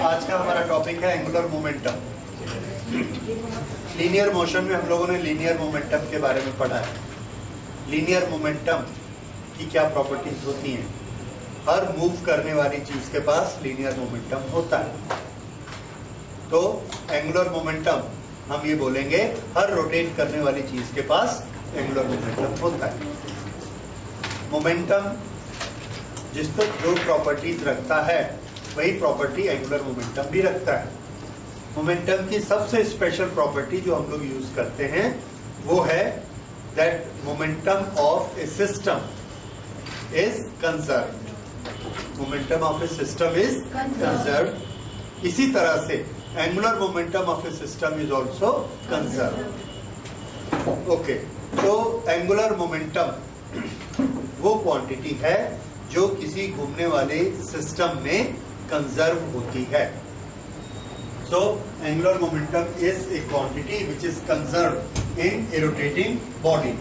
आज का हमारा टॉपिक है एंगुलर मोमेंटम। लीनियर मोशन में हम लोगों ने लीनियर मोमेंटम के बारे में पढ़ा है। लीनियर मोमेंटम की क्या प्रॉपर्टीज होती हैं। हर मूव करने वाली चीज के पास लीनियर मोमेंटम होता है। तो एंगुलर मोमेंटम हम ये बोलेंगे हर रोटेट करने वाली चीज के पास एंगुलर मोमेंटम होता है। मोमेंटम जिस तक जो प्रॉपर्टीज रखता है वही प्रॉपर्टी एंगुलर मोमेंटम भी रखता है। मोमेंटम की सबसे स्पेशल प्रॉपर्टी जो हम लोग यूज करते हैं वो है that momentum of A system is conserved. Momentum of A system is conserved. इसी तरह से angular momentum of A system is also conserved. Okay, तो एंगुलर मोमेंटम वो क्वांटिटी है जो किसी घूमने वाले सिस्टम में कंजर्व होती है। So angular momentum is a quantity which is conserve in a rotating body.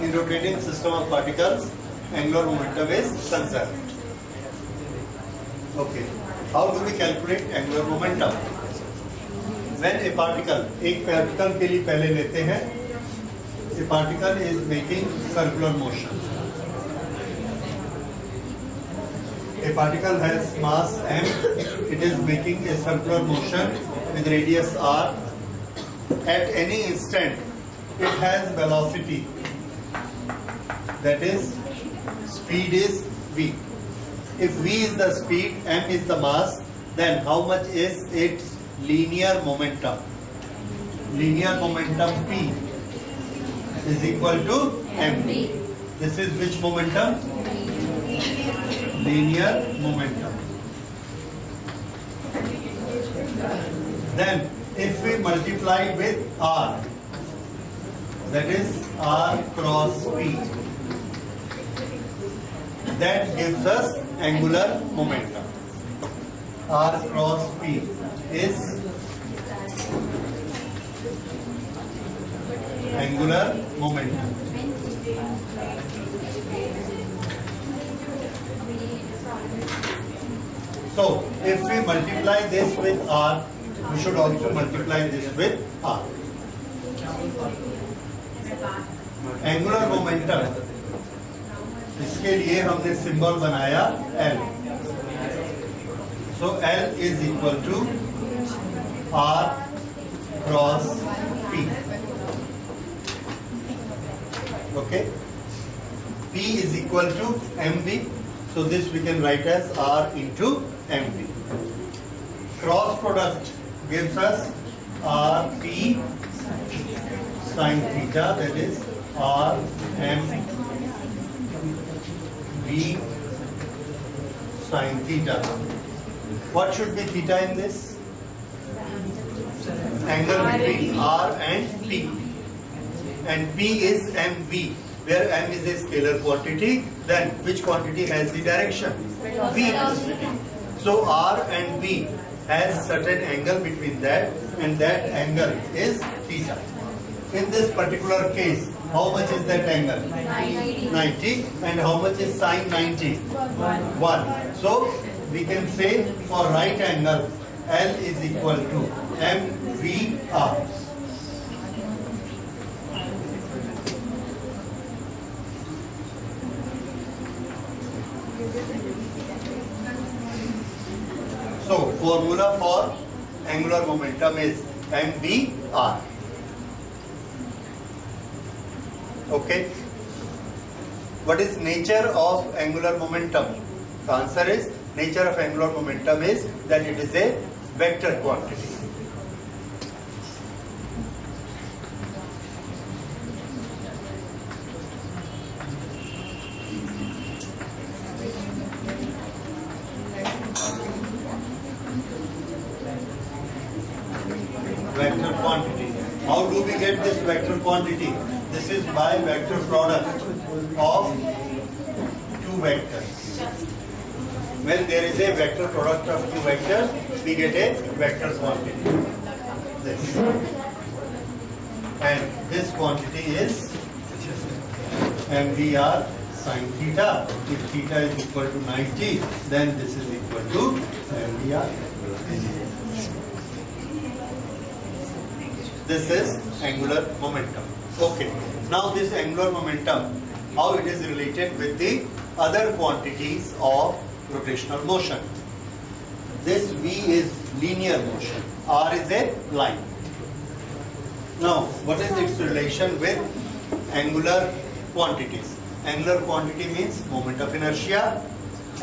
In rotating system of particles, angular momentum is conserved. Okay, how do we calculate angular momentum? When a particle, एक particle के लिए पहले लेते हैं, a particle is making circular motion. A particle has mass m, it is making a circular motion with radius r. At any instant, it has velocity. That is, speed is v. If v is the speed, m is the mass, then how much is its linear momentum? Linear momentum p is equal to mv. This is which momentum? Linear momentum. Then, if we multiply with r, that is r cross p, that gives us angular momentum. R cross P is angular momentum. So, if we multiply this with R, we should also multiply this with R. Angular momentum, इसके लिए हमने symbol बनाया L. So L is equal to R cross P. Okay. P is equal to mv. So this we can write as R into mv. Cross product gives us RP sin theta, that is R m v sin theta. What should be theta in this? Angle between R and P. And P is mv, where m is a scalar quantity. Then which quantity has the direction? V. So R and V has certain angle between that, and that angle is theta. In this particular case, how much is that angle? 90. And how much is sin 90? 1. So we can say for right angle, L is equal to mvr. So formula for angular momentum is mvr. Okay. What is nature of angular momentum? The answer is nature of angular momentum is that it is a vector quantity. we get this vector quantity? This is by vector product of two vectors. When there is a vector product of two vectors, we get a vector quantity. This. And this quantity is MVR sin theta. If theta is equal to 90, then this is equal to MVR. This is angular momentum. Okay. Now this angular momentum, how it is related with the other quantities of rotational motion. This V is linear motion. R is a line. Now, what is its relation with angular quantities? Angular quantity means moment of inertia.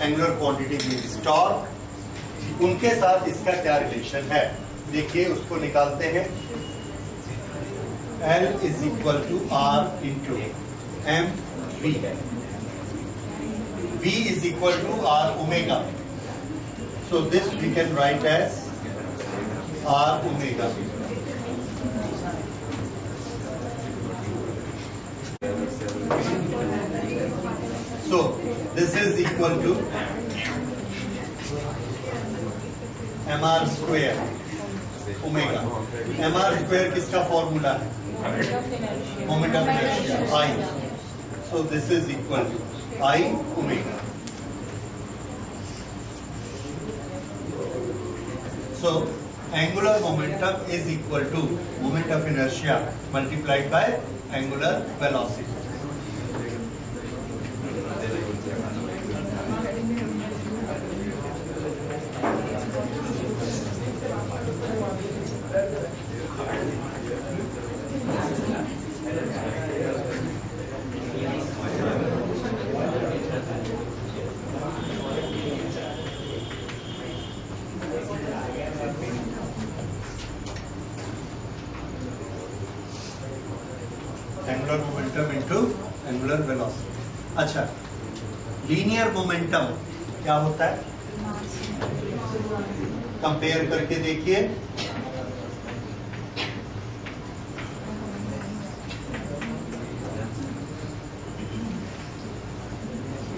Angular quantity means torque. उनके साथ इसका क्या relation है? देखिए, उसको निकालते हैं. L is equal to R into mv. V is equal to R omega. So this we can write as R omega. So this is equal to mr square omega. mr square किसका formula है? Moment of inertia I. So this is equal to I omega. So angular momentum is equal to moment of inertia multiplied by angular velocity. Angular momentum into angular velocity. अच्छा, linear momentum क्या होता है? Compare करके देखिए.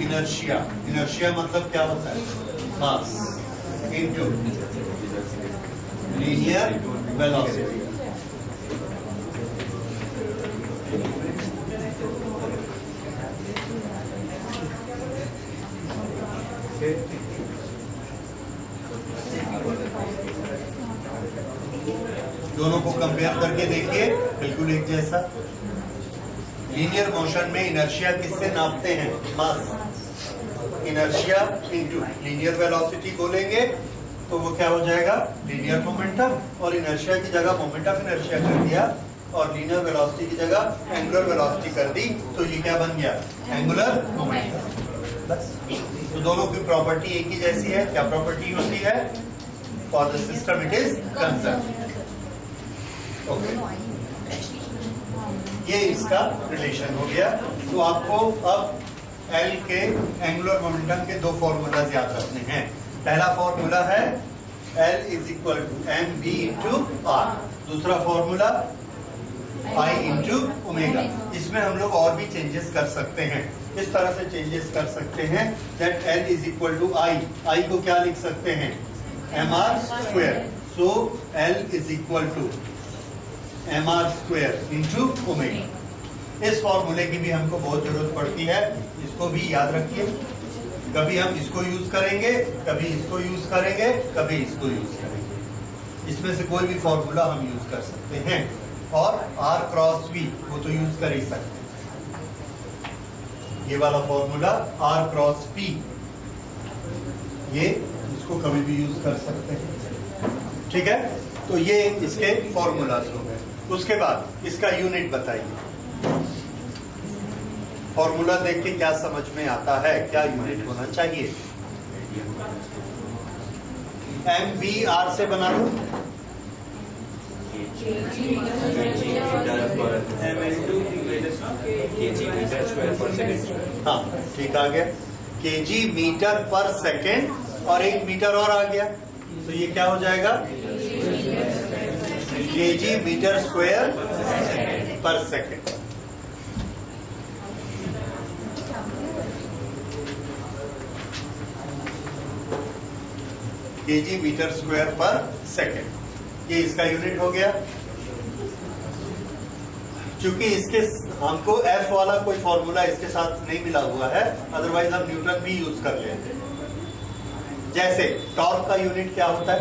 Inertia. Inertia मतलब क्या होता है? Mass into linear velocity. दोनों को कंपेयर करके देखिए, बिल्कुल एक जैसा. लीनियर मोशन में इनर्शिया किससे नापते हैं? मास. इनर्शिया इनटू लीनियर वेलोसिटी बोलेंगे तो वो क्या हो जाएगा? Linear momentum. और इनर्शिया की जगह मोमेंट ऑफ इनर्शिया कर दिया और लीनियर वेलोसिटी की जगह एंगुलर वेलोसिटी कर दी, तो ये क्या बन गया? Angular momentum. बस. तो दोनों की प्रॉपर्टी एक ही जैसी है. क्या प्रॉपर्टी होती है? For the system it is conserve. Okay, ये इसका रिलेशन हो गया. तो आपको अब L के एंगुलर मोमेंटम के दो फॉर्मूलाज याद रखने हैं. पहला फॉर्मूला है L is equal to mv into R. दूसरा फॉर्मूला I इंटू ओमेगा. इसमें हम लोग और भी चेंजेस कर सकते हैं. इस तरह से चेंजेस कर सकते हैं that L is equal to I. I को क्या लिख सकते हैं? mr square. So L is equal to mr square into omega. इस फॉर्मूले की भी हमको बहुत जरूरत पड़ती है. इसको भी याद रखिए. कभी हम इसको यूज करेंगे, कभी इसको यूज करेंगे, कभी इसको यूज करेंगे. इसमें से कोई भी फॉर्मूला हम यूज कर सकते हैं. और R क्रॉस V वो तो यूज कर ही सकते हैं. ये वाला फॉर्मूला R क्रॉस P, ये इसको कभी भी यूज कर सकते हैं. ठीक है. तो ये इसके फॉर्मूलाज हो गए. उसके बाद इसका यूनिट बताइए. फॉर्मूला देख के क्या समझ में आता है? क्या यूनिट होना चाहिए? MVR से बना लो. हाँ, ठीक आ गया. kg मीटर पर सेकेंड और 1 मीटर और आ गया. तो ये क्या हो जाएगा? kg मीटर स्क्वायर पर सेकेंड। केजी मीटर स्क्वायर पर सेकेंड, ये इसका यूनिट हो गया। चूंकि इसके हमको एफ वाला कोई फॉर्मूला इसके साथ नहीं मिला हुआ है, अदरवाइज हम न्यूटन भी यूज कर लेते हैं। जैसे टॉर्क का यूनिट क्या होता है?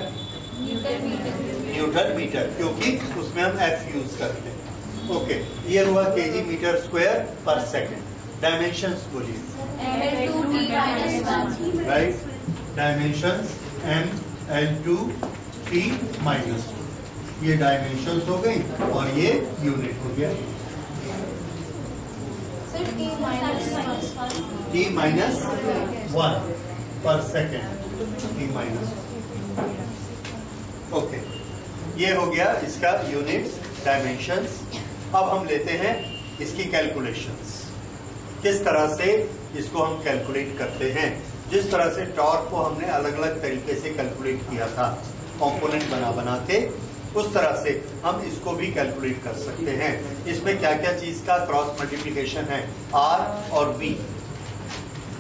न्यूटन मीटर, क्योंकि उसमें हम एफ यूज करते हैं। ओके, ये हुआ केजी मीटर स्क्वायर पर सेकेंड। डायमेंशंस बोलिए। राइट, डायमेंशंस M/L2T-, ये डायमेंशंस हो गई और ये यूनिट हो गया T-1 पर सेकेंड, T-1। ओके, ये हो गया इसका यूनिट्स, डायमेंशंस। अब हम लेते हैं इसकी कैलकुलेशंस। किस तरह से इसको हम कैलकुलेट करते हैं। जिस तरह से टॉर्क को हमने अलग अलग तरीके से कैलकुलेट किया था, कंपोनेंट बना के, उस तरह से हम इसको भी कैलकुलेट कर सकते हैं। इसमें क्या क्या चीज का क्रॉस मल्टीप्लिकेशन है, R और V,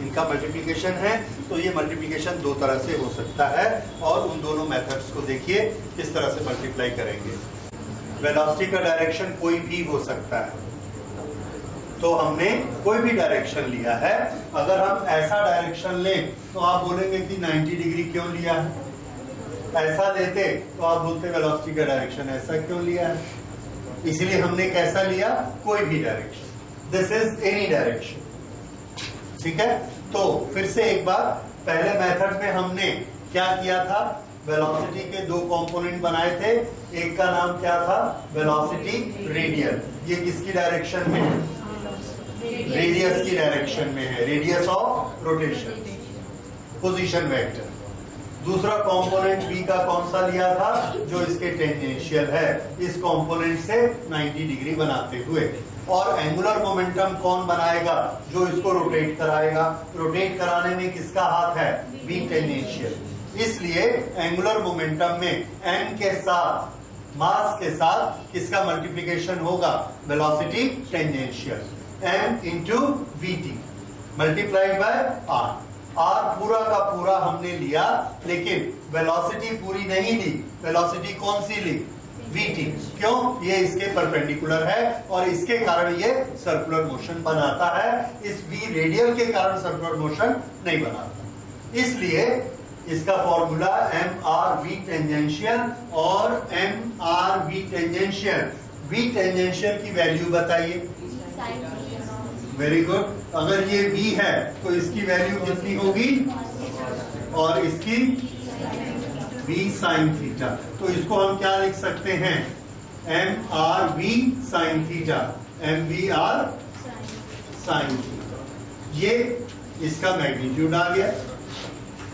इनका मल्टीप्लिकेशन है। तो ये मल्टीप्लिकेशन दो तरह से हो सकता है और उन दोनों मेथड्स को देखिए किस तरह से मल्टीप्लाई करेंगे। वेलोसिटी का डायरेक्शन कोई भी हो सकता है, तो हमने कोई भी डायरेक्शन लिया है। अगर हम ऐसा डायरेक्शन लें तो आप बोलेंगे कि 90 डिग्री क्यों लिया है। ऐसा लेते तो आप बोलते वेलोसिटी का डायरेक्शन ऐसा क्यों लिया है। इसलिए हमने कैसा लिया, कोई भी direction, this is any direction. ठीक है, तो फिर से एक बार, पहले मेथड में हमने क्या किया था, वेलोसिटी के दो कंपोनेंट बनाए थे। एक का नाम क्या था, वेलोसिटी रेडियल, ये किसकी डायरेक्शन में है, रेडियस की डायरेक्शन में है, radius of rotation, position vector. दूसरा कंपोनेंट V का कौन सा लिया था, जो इसके टेंजेंशियल है, इस कंपोनेंट से 90 डिग्री बनाते हुए। और एंगुलर मोमेंटम कौन बनाएगा, जो इसको रोटेट कराएगा। रोटेट कराने में किसका हाथ है, V टेंजेंशियल। इसलिए एंगुलर मोमेंटम में m के साथ, मास के साथ किसका मल्टीप्लिकेशन होगा, velocity tangential, m into VT multiplied by R। R पूरा का पूरा हमने लिया, लेकिन वेलोसिटी पूरी नहीं ली। वेलोसिटी कौन सी ली, VT। क्यों, ये इसके परपेंडिकुलर है और इसके कारण ये सर्कुलर मोशन बनाता है। इस V रेडियल के कारण सर्कुलर मोशन नहीं बनाता। इसलिए इसका फॉर्मूला MRV टेंजेंशियल और MRV टेंजेंशियल। V टेंजेंशियल की वैल्यू बताइए। वेरी गुड, अगर ये V है तो इसकी वैल्यू कितनी होगी, और इसकी V sin थीटा। तो इसको हम क्या लिख सकते हैं, MRV sin theta, MVR sin theta. ये इसका मैग्नीट्यूड आ गया,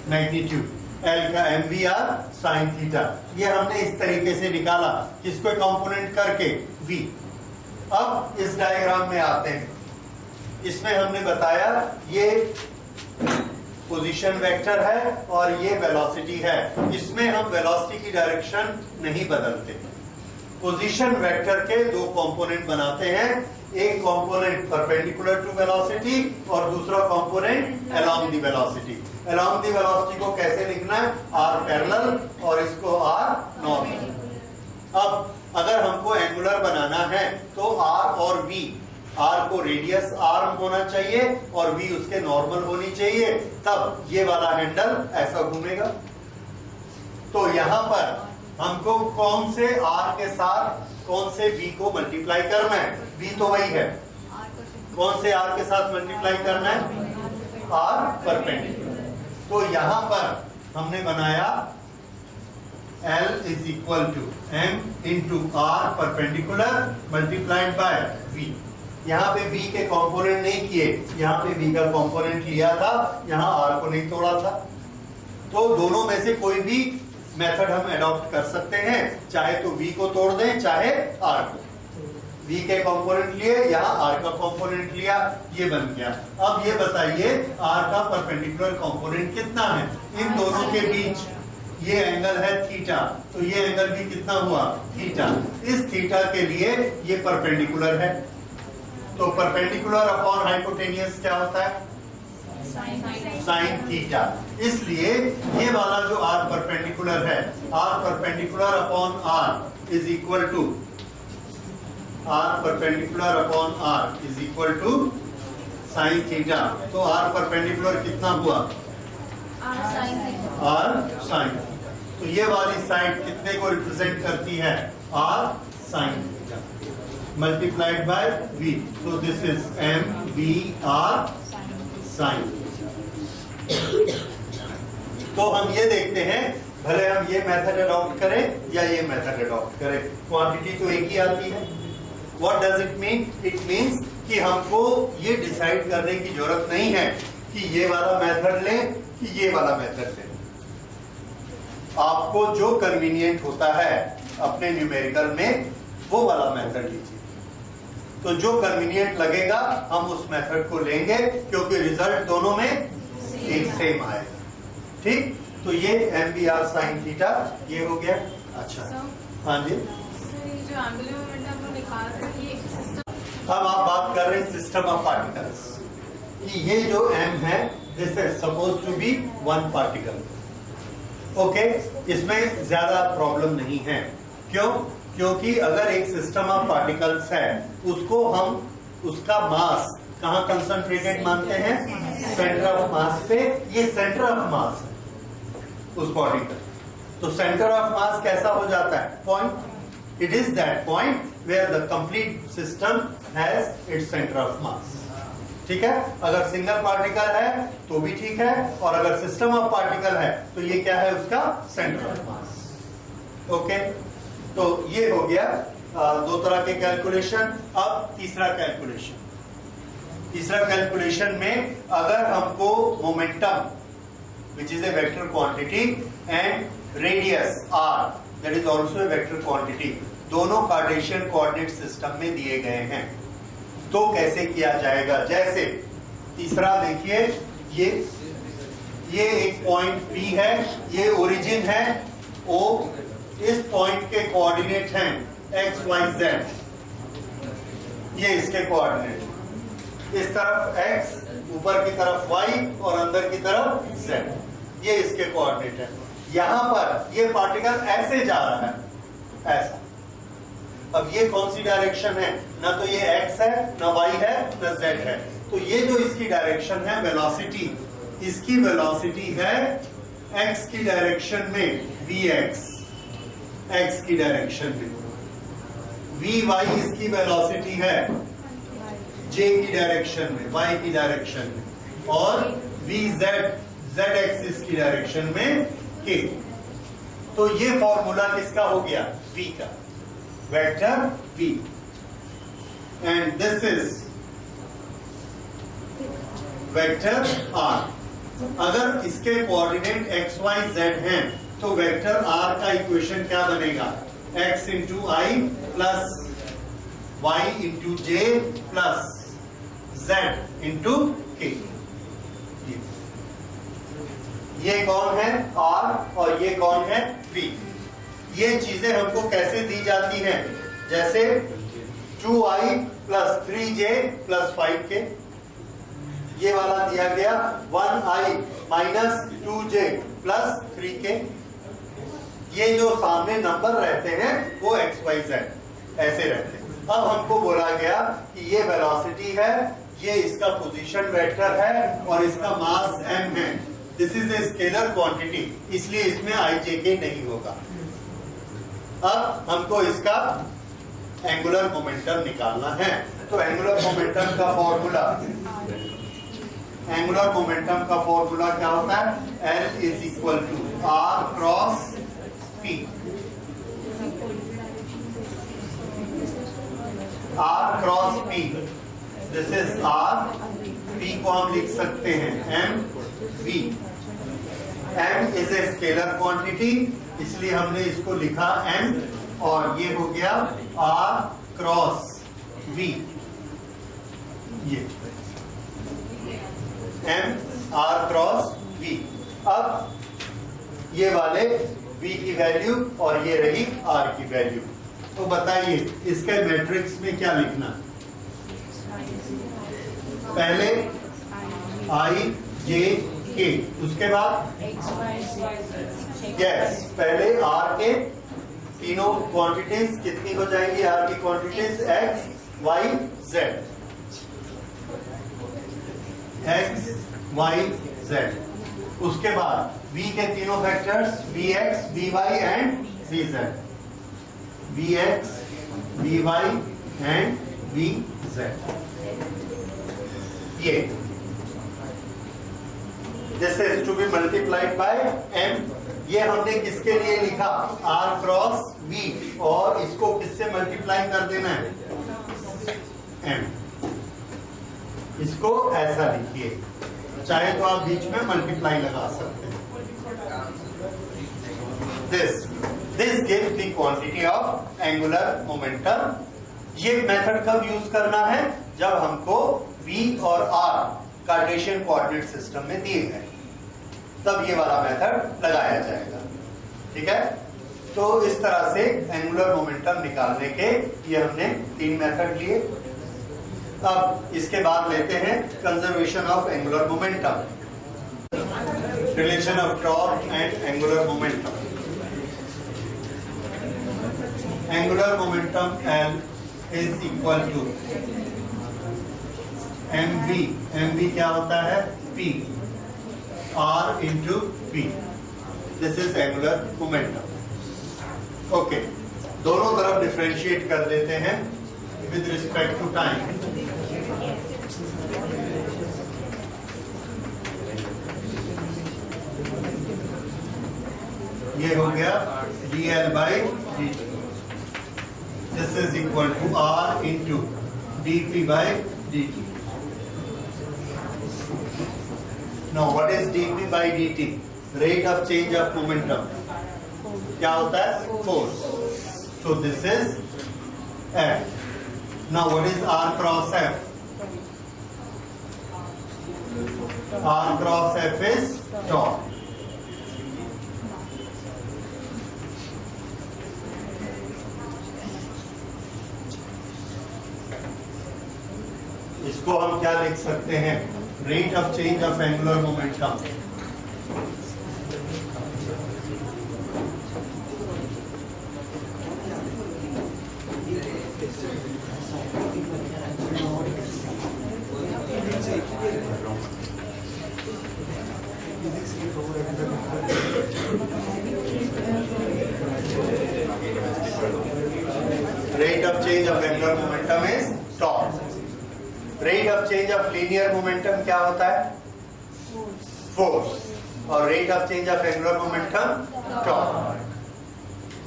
मैग्नीट्यूड L का MVR sin थीटा। ये हमने इस तरीके से निकाला, किसको कंपोनेंट करके, V। अब इस डायग्राम में आते हैं। इसमें हमने बताया ये पोजीशन वेक्टर है और ये वेलोसिटी है। इसमें हम वेलोसिटी की डायरेक्शन नहीं बदलते। पोजीशन वेक्टर के दो कंपोनेंट बनाते हैं, एक कंपोनेंट परपेंडिकुलर टू वेलोसिटी और दूसरा component along the velocity. Along the velocity को कैसे लिखना है, R पैरेलल और इसको R नॉर्मल। अब अगर हमको एंगुलर बनाना है तो R और V, R को रेडियस R होना चाहिए और V उसके नॉर्मल होनी चाहिए, तब ये वाला हैंडल ऐसा घूमेगा। तो यहां पर हमको कौन से R के साथ कौन से V को मल्टीप्लाई करना है, V तो वही है, कौन से R के साथ मल्टीप्लाई करना है, R परपेंडिकुलर। तो यहां पर हमने बनाया L is equal to M into R perpendicular multiplied by V। यहाँ पे V के कंपोनेंट नहीं किए, यहाँ पे V का कंपोनेंट लिया था, यहाँ R को नहीं तोड़ा था। तो दोनों में से कोई भी मेथड हम अडॉप्ट कर सकते हैं, चाहे तो V को तोड़ दें चाहे R को। V के कंपोनेंट लिए, यहाँ R का कंपोनेंट लिया, ये बन गया। अब ये बताइए R का परपेंडिकुलर कंपोनेंट कितना है इन दोनों के बीच, ये एंगल है थीटा, तो ये एंगल भी कितना हुआ थीटा। इस थीटा के लिए ये परपेंडिकुलर है, तो परपेंडिकुलर अपॉन हाइपोटेनियस क्या होता है साइन थीटा। इसलिए ये वाला जो आर परपेंडिकुलर है, r perpendicular upon r is equal to r perpendicular upon r is equal to sine theta. तो आर परपेंडिकुलर कितना हुआ आर साइन थीटा। तो ये वाली साइड कितने को रिप्रेजेंट करती है r sine theta multiplied by v, so this is m v r sin। तो हम ये देखते हैं, भले हम ये मेथड अडॉप्ट करें या ये मेथड अडॉप्ट करें, क्वांटिटी तो एक ही आती है। What does it mean? It means कि हमको ये डिसाइड करने की जरूरत नहीं है कि ये वाला मेथड लें कि ये वाला मेथड लें। आपको जो कन्वीनियंट होता है अपने न्यूमेरिकल में वो वाला मेथड लीजिए। तो जो कन्वीनियंट लगेगा हम उस मेथड को लेंगे, क्योंकि रिजल्ट दोनों में एक सेम आएगा। ठीक, तो ये m b r sine theta ये हो गया। अच्छा हाँ जी, जो एंगुलर मोमेंटम हम निकाल रहे हैं ये सिस्टम। अब आप बात कर रहे हैं सिस्टम ऑफ पार्टिकल्स कि ये जो m है this is suppose to be one particle. Okay, इसमें ज्यादा प्रॉब्लम नहीं है। क्यों? क्योंकि अगर एक सिस्टम ऑफ पार्टिकल्स है उसको हम उसका मास कहाँ कंसंट्रेटेड मानते हैं? सेंटर ऑफ मास पे। ये सेंटर ऑफ मास है उस बॉडी का। तो सेंटर ऑफ मास कैसा हो जाता है? Point. It is that point where the complete system has its centre of mass. ठीक है, अगर सिंगल पार्टिकल है तो भी ठीक है, और अगर सिस्टम ऑफ पार्टिकल है तो ये क्या है उसका सेंटर ऑफ मास। ओके, तो ये हो गया दो तरह के कैलकुलेशन। अब तीसरा कैलकुलेशन, तीसरा कैलकुलेशन में अगर हमको momentum which is a vector quantity and radius r that is also a vector quantity, दोनों कार्टेशियन कोऑर्डिनेट सिस्टम में दिए गए हैं, तो कैसे किया जाएगा? जैसे तीसरा देखिए, ये एक पॉइंट P है, ये ओरिजिन है O, इस पॉइंट के कोऑर्डिनेट हैं x y z, ये इसके कोऑर्डिनेट, इस तरफ x, ऊपर की तरफ y और अंदर की तरफ z, ये इसके कोऑर्डिनेट है। यहां पर ये पार्टिकल ऐसे जा रहा है, ऐसा। अब ये कौन सी डायरेक्शन है? ना तो ये x है, ना y है, ना z है। तो ये जो इसकी डायरेक्शन है वेलोसिटी, इसकी वेलोसिटी है x की डायरेक्शन में vx, x की डायरेक्शन में, vy इसकी वेलोसिटी है j की डायरेक्शन में, y की डायरेक्शन में, और vz z एक्सिस की डायरेक्शन में k। तो ये फॉर्मूला किसका हो गया? v का, vector v, and this is vector r। अगर इसके कोऑर्डिनेट x y z हैं तो वेक्टर r का इक्वेशन क्या बनेगा? x इंटू आई प्लस y इंटू जे प्लस z इंटू k। ये कौन है? r, और ये कौन है? v। ये चीजें हमको कैसे दी जाती हैं? जैसे 2i plus 3j plus 5k, ये वाला दिया गया 1i minus 2j plus 3k। ये जो सामने नंबर रहते हैं वो x y z ऐसे रहते हैं। अब हमको बोला गया कि ये वेलोसिटी है, ये इसका पोजीशन वेक्टर है और इसका मास m है। This is a scalar quantity, इसलिए इसमें i j k नहीं होगा। अब हमको इसका एंगुलर मोमेंटम निकालना है। तो एंगुलर मोमेंटम का फॉर्मूला, एंगुलर मोमेंटम का फॉर्मूला क्या होता है? L is equal to r cross P। R cross P, this is R, P को हम लिख सकते हैं M V। M is a scalar quantity, इसलिए हमने इसको लिखा M, और ये हो गया R क्रॉस V। ये M R क्रॉस V। अब ये वाले v की वैल्यू और ये रही r की वैल्यू। तो बताइए इसके मैट्रिक्स में क्या लिखना? पहले i j k, उसके बाद यस पहले r के तीनों क्वांटिटीज कितनी हो जाएंगी? r की quantities x y z, x y z। उसके बाद v के तीनों factors vx vy and vz, vx vy and vz। ये this is to be multiplied by m। ये हमने किसके लिए लिखा? r क्रॉस v, और इसको किससे मल्टीप्लाई कर देना है? m। इसको ऐसा लिखिए, चाहे तो आप बीच में मल्टीप्लाई लगा सकते हैं। This gives the quantity of angular momentum. ये मेथड कब यूज करना है? जब हमको v और r कार्टेशियन कोऑर्डिनेट सिस्टम में दिए गए, तब ये वाला मेथड लगाया जाएगा। ठीक है, तो इस तरह से एंगुलर मोमेंटम निकालने के ये हमने 3 मेथड लिए। अब इसके बाद लेते हैं conservation of angular momentum, relation of torque and angular momentum. Angular momentum L is equal to mv क्या होता है? p r into p। This is angular momentum. Okay, दोनों तरफ डिफरेंशिएट कर देते हैं विद रिस्पेक्ट टू टाइम। ये हो गया dl by dt। This is equal to r into dp by dt। Now what is dp by dt? Rate of change of momentum क्या होता है? Force. So this is F. Now what is R cross F? R cross F is torque. इसको हम क्या लिख सकते हैं? Rate of change of angular momentum. Rate of change of angular momentum is torque. Rate of change of linear momentum क्या होता है? Force. और rate of change of angular momentum torque.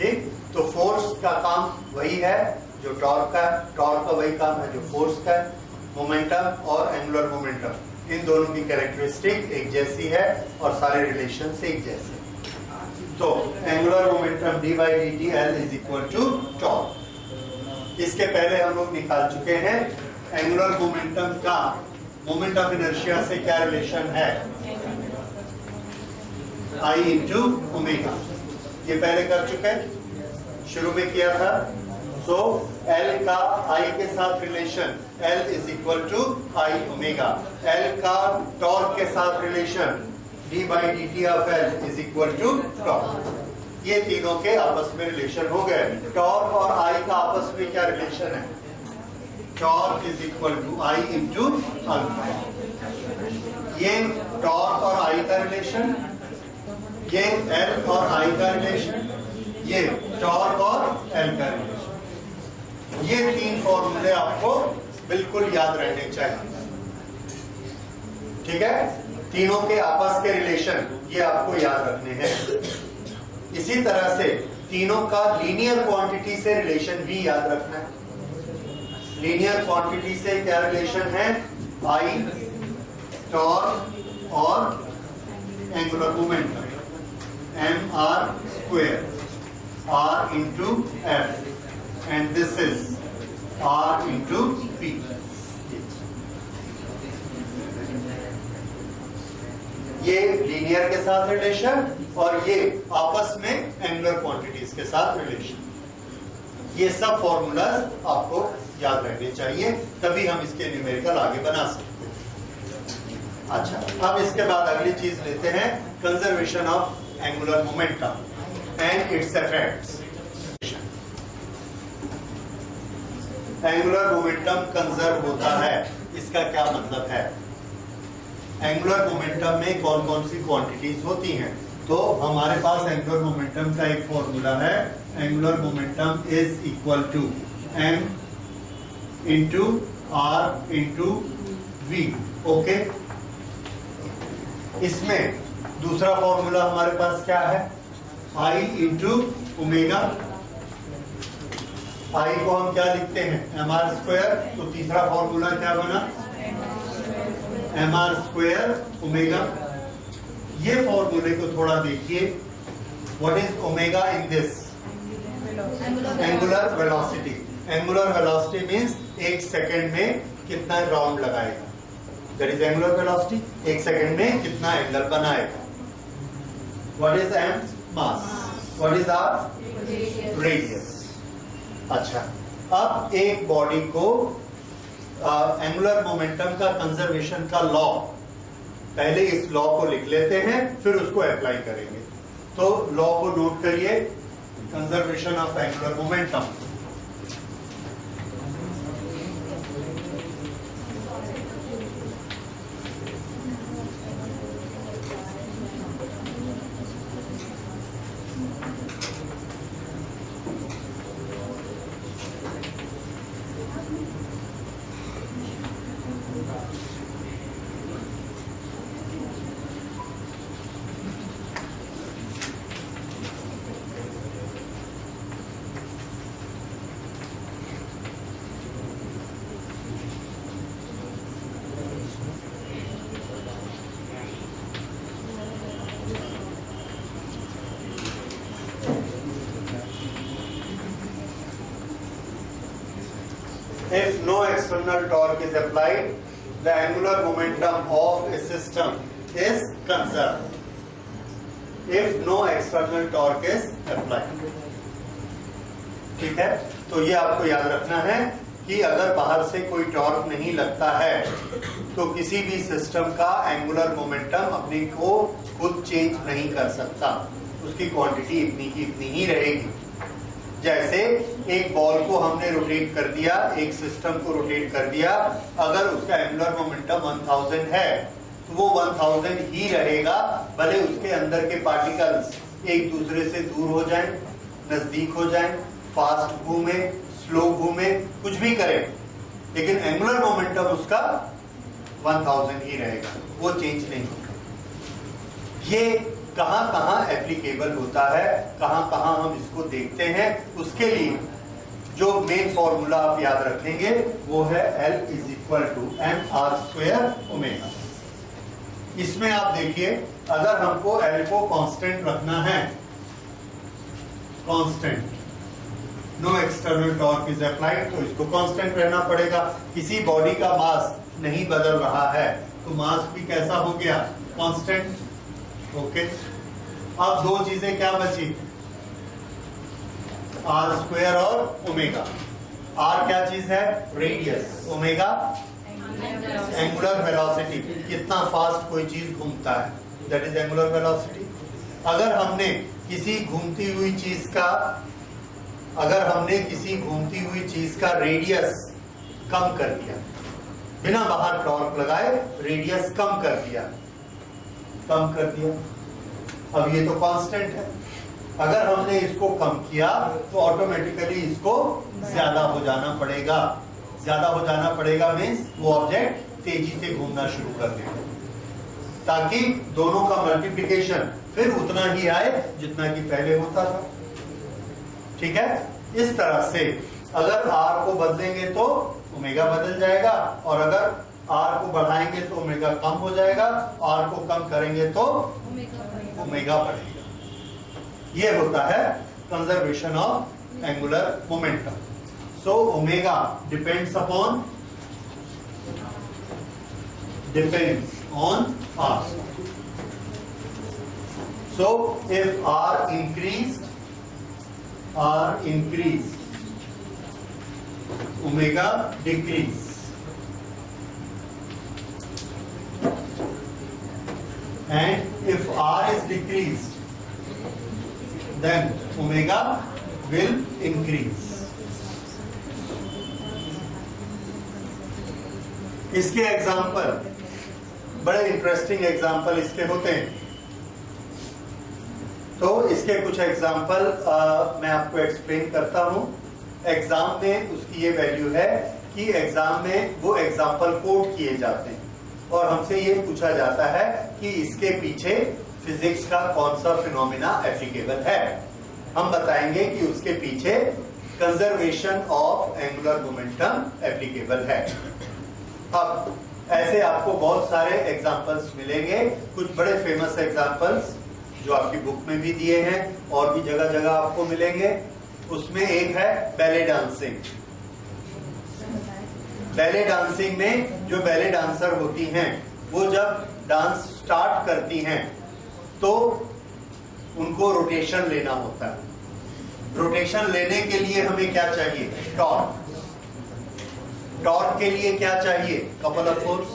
ठीक, तो फोर्स का काम वही है जो टॉर्क का है, टॉर्क का वही काम है जो फोर्स का है। मोमेंटम और एंगुलर मोमेंटम इन दोनों की कैरेक्टरिस्टिक एक जैसी है और सारे रिलेशन एक जैसे। तो angular momentum d by d t l is equal to torque. इसके पहले हम लोग निकाल चुके हैं एंगुलर मोमेंटम का मोमेंट ऑफ इनर्शिया से क्या रिलेशन है? I into omega. ये पहले कर चुके हैं, शुरू में किया था। सो L का I के साथ relation L is equal to I omega. L का टॉर्क के साथ relation d by d t of L is equal to torque. ये तीनों के आपस में रिलेशन हो गए। टॉर्क और I का आपस में क्या रिलेशन है? Torque is equal to I into alpha. ये टॉर्क और I का रिलेशन, ये L और I का रिलेशन, ये टॉर्क और L का रिलेशन। ये 3 फॉर्मूले आपको बिल्कुल याद रहने चाहिए। ठीक है, तीनों के आपस के रिलेशन ये आपको याद रखने हैं। इसी तरह से तीनों का लीनियर क्वांटिटी से रिलेशन भी याद रखना है। लीनियर क्वांटिटी से क्या रिलेशन है? I टॉर्क और angular momentum mr square r into f and this is r into p। ये लीनियर के साथ रिलेशन और ये आपस में एंगुलर क्वांटिटीज के साथ रिलेशन। ये सब फॉर्मूलाज आपको याद रहने चाहिए, तभी हम इसके न्यूमेरिकल आगे बना सकते हैं। अच्छा, अब इसके बाद अगली चीज लेते हैं, conservation of angular momentum and it's effects. Angular momentum conserve होता है, इसका क्या मतलब है? एंगुलर मोमेंटम में कौन कौन सी क्वांटिटीज होती हैं? तो हमारे पास एंगुलर मोमेंटम का एक फॉर्मूला है, angular momentum is equal to m into r into v। Okay, इसमें दूसरा फॉर्मूला हमारे पास क्या है? I into omega. I को हम क्या लिखते हैं? mr square. तो तीसरा फॉर्मूला क्या बना? mr square omega. ये फॉर्मूले को थोड़ा देखिए, what is omega in this? Angular velocity. Angular velocity means एक सेकंड में कितना राउंड लगाएगा, दैट इज एंगुलर वेलोसिटी। एक सेकंड में कितना एंगल बनाएगा। What is m? Mass. What is r? Radius. अच्छा, अब एक बॉडी को एंगुलर मोमेंटम का कंजर्वेशन का लॉ, पहले इस लॉ को लिख लेते हैं फिर उसको अप्लाई करेंगे। तो लॉ को नोट करिए, conservation of angular momentum. If no external torque is applied, the angular momentum of a system is conserved. If no external torque is applied, ठीक है? तो ये आपको याद रखना है कि अगर बाहर से कोई टॉर्क नहीं लगता है तो किसी भी सिस्टम का एंगुलर मोमेंटम अपने को खुद चेंज नहीं कर सकता, उसकी क्वांटिटी इतनी की इतनी ही रहेगी। जैसे एक बॉल को हमने रोटेट कर दिया, एक सिस्टम को रोटेट कर दिया, अगर उसका एंगुलर मोमेंटम 1000 है तो वो 1000 ही रहेगा, भले उसके अंदर के पार्टिकल्स एक दूसरे से दूर हो जाएं, नजदीक हो जाएं, फास्ट घूमे, स्लो घूमे, कुछ भी करे, लेकिन एंगुलर मोमेंटम उसका 1000 ही रहेगा, वो चेंज नहीं होगा। ये कहां कहां एप्लीकेबल होता है, कहां कहां हम इसको देखते हैं, उसके लिए जो मेन फॉर्मूला आप याद रखेंगे वो है L is equal to mr square omega. इसमें आप देखिए, अगर हमको L को कांस्टेंट रखना है, constant, no external torque is applied, तो इसको कांस्टेंट रहना पड़ेगा। किसी बॉडी का मास नहीं बदल रहा है तो मास भी कैसा हो गया? कांस्टेंट। ओके, अब दो चीजें क्या बची? आर स्क्वायर और ओमेगा। आर क्या चीज है? रेडियस। ओमेगा एंगुलर वेलोसिटी, कितना फास्ट कोई चीज घूमता है, दैट इज एंगुलर वेलोसिटी। अगर हमने किसी घूमती हुई चीज का रेडियस कम कर दिया, बिना बाहर टॉर्क लगाए रेडियस कम कर दिया, अब ये तो कांस्टेंट है। अगर हमने इसको कम किया तो ऑटोमेटिकली इसको ज्यादा हो जाना पड़ेगा। ज्यादा हो जाना पड़ेगा मीन्स वो ऑब्जेक्ट तेजी से घूमना शुरू कर देगा, ताकि दोनों का मल्टीप्लिकेशन फिर उतना ही आए जितना कि पहले होता था। ठीक है, इस तरह से अगर आर को बदलेंगे तो ओमेगा बदल जाएगा, और अगर आर को बढ़ाएंगे तो ओमेगा कम हो जाएगा, आर को कम करेंगे तो ओमेगा बढ़ेगा। ये होता है conservation of angular momentum. So omega depends on R. So if R increased, omega decrease. And if R is decreased, then omega will increase. इसके एग्जाम्पल, बड़े इंटरेस्टिंग एग्जाम्पल इसके होते हैं। तो इसके कुछ एग्जाम्पल मैं आपको एक्सप्लेन करता हूं। एग्जाम में उसकी ये वैल्यू है कि एग्जाम में वो एग्जाम्पल कोट किए जाते हैं और हमसे ये पूछा जाता है कि इसके पीछे फिजिक्स का कौन सा फिनोमिना एप्लीकेबल है। हम बताएंगे कि उसके पीछे conservation of angular momentum applicable है। अब ऐसे आपको बहुत सारे एग्जाम्पल्स मिलेंगे, कुछ बड़े फेमस एग्जाम्पल्स जो आपकी बुक में भी दिए हैं और भी जगह जगह आपको मिलेंगे। उसमें एक है बैले डांसिंग। बैले डांसिंग में जो बैले डांसर होती हैं वो जब डांस स्टार्ट करती हैं तो उनको रोटेशन लेना होता है। रोटेशन लेने के लिए हमें क्या चाहिए? टॉर्क। टॉर्क के लिए क्या चाहिए? कपल ऑफ फोर्स,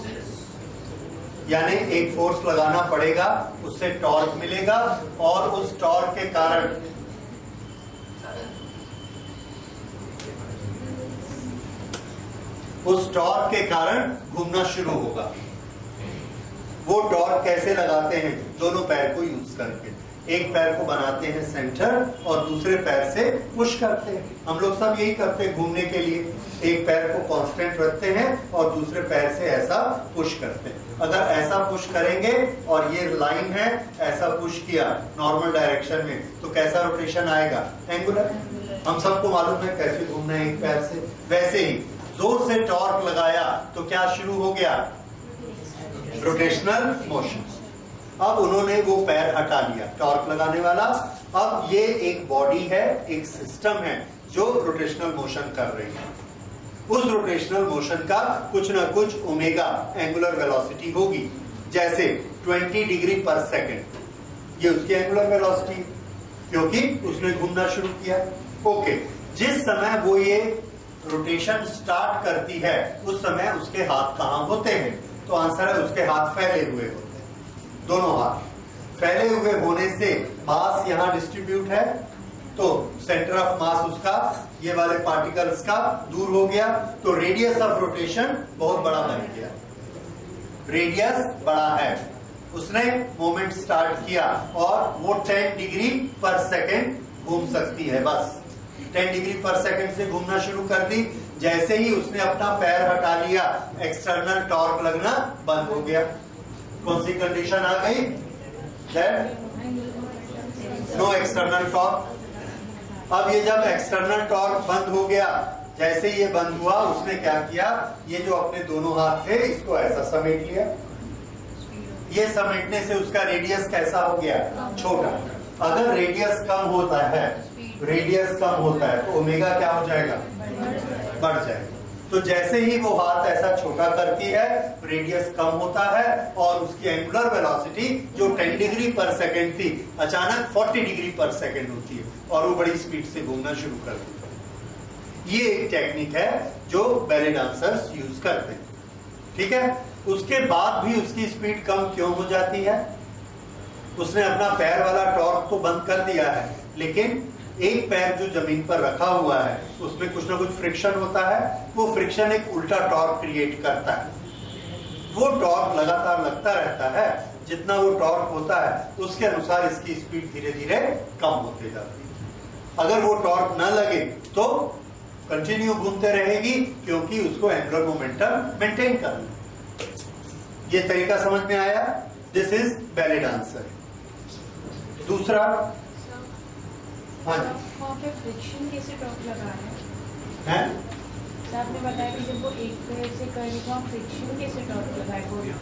यानी एक फोर्स लगाना पड़ेगा, उससे टॉर्क मिलेगा और उस टॉर्क के कारण घूमना शुरू होगा। वो टॉर्क कैसे लगाते हैं? दोनों पैर को यूज करके। एक पैर को बनाते हैं सेंटर और दूसरे पैर से पुश करते हैं। हम लोग सब यही करते हैं घूमने के लिए, एक पैर को कांस्टेंट रखते हैं और दूसरे पैर से ऐसा पुश करते हैं। अगर ऐसा पुश करेंगे और ये लाइन है, ऐसा पुश किया नॉर्मल डायरेक्शन में, तो कैसा रोटेशन आएगा? एंगुलर। हम सबको मालूम है कैसे घूमना है एक पैर से। वैसे ही जोर से टॉर्क लगाया तो क्या शुरू हो गया? Rotational motion. अब उन्होंने वो पैर हटा लिया टॉर्क लगाने वाला। अब ये एक बॉडी है, एक सिस्टम है जो रोटेशनल मोशन कर रही है। उस रोटेशनल मोशन का कुछ ना कुछ ओमेगा एंगुलर वेलोसिटी होगी, जैसे 20 डिग्री पर सेकेंड। ये उसकी एंगुलर वेलोसिटी, क्योंकि उसने घूमना शुरू किया। ओके, जिस समय वो ये रोटेशन स्टार्ट करती है उस समय उसके हाथ कहां होते हैं? तो आंसर है उसके हाथ फैले हुए होते हैं। दोनों हाथ फैले हुए होने से मास यहां डिस्ट्रीब्यूट है, तो सेंटर ऑफ मास उसका, ये वाले पार्टिकल्स का दूर हो गया, तो रेडियस ऑफ रोटेशन बहुत बड़ा बन गया। रेडियस बड़ा है, उसने मोमेंट स्टार्ट किया और वो 10 डिग्री पर सेकेंड घूम सकती है। बस 10 डिग्री पर सेकेंड से घूमना शुरू कर दी। जैसे ही उसने अपना पैर हटा लिया, एक्सटर्नल टॉर्क लगना बंद हो गया। कौन सी कंडीशन आ गई? No external torque. अब ये जब एक्सटर्नल टॉर्क बंद हो गया, जैसे ये बंद हुआ, उसने क्या किया? ये जो अपने दोनों हाथ थे इसको ऐसा समेट लिया। ये समेटने से उसका रेडियस कैसा हो गया? छोटा। अगर रेडियस कम होता है तो ओमेगा क्या हो जाएगा? बढ़ जाएगा। तो जैसे ही वो हाथ ऐसा छोटा करती है, रेडियस कम होता है और उसकी एंगुलर वेलोसिटी जो 10 डिग्री पर सेकेंड थी, अचानक 40 डिग्री पर सेकेंड होती है और वो बड़ी स्पीड से घूमना शुरू करती है। ये एक टेक्निक है जो बैले डांसर्स यूज करते हैं। ठीक है, उसके बाद भी उसकी स्पीड कम क्यों हो जाती है? उसने अपना पैर वाला टॉर्क तो बंद कर दिया है, लेकिन एक पैर जो जमीन पर रखा हुआ है उसमें कुछ ना कुछ फ्रिक्शन होता है। वो फ्रिक्शन एक उल्टा टॉर्क क्रिएट करता है। वो टॉर्क लगातार लगता रहता है। जितना वो टॉर्क होता है उसके अनुसार इसकी स्पीड धीरे धीरे कम होते जाती है। अगर वो टॉर्क न लगे तो कंटिन्यू घूमते रहेगी, क्योंकि उसको एंगुलर मोमेंटम मेंटेन करना। ये तरीका समझ में आया? This is ballet dancer. दूसरा, हाँ जी, फ्रिक्शन कैसे टॉर्क लगा रहे हैं? आपने बताया कि जब वो एक पैर से करेंगे तो हम फ्रिक्शन कैसे टॉर्क लगाएंगे?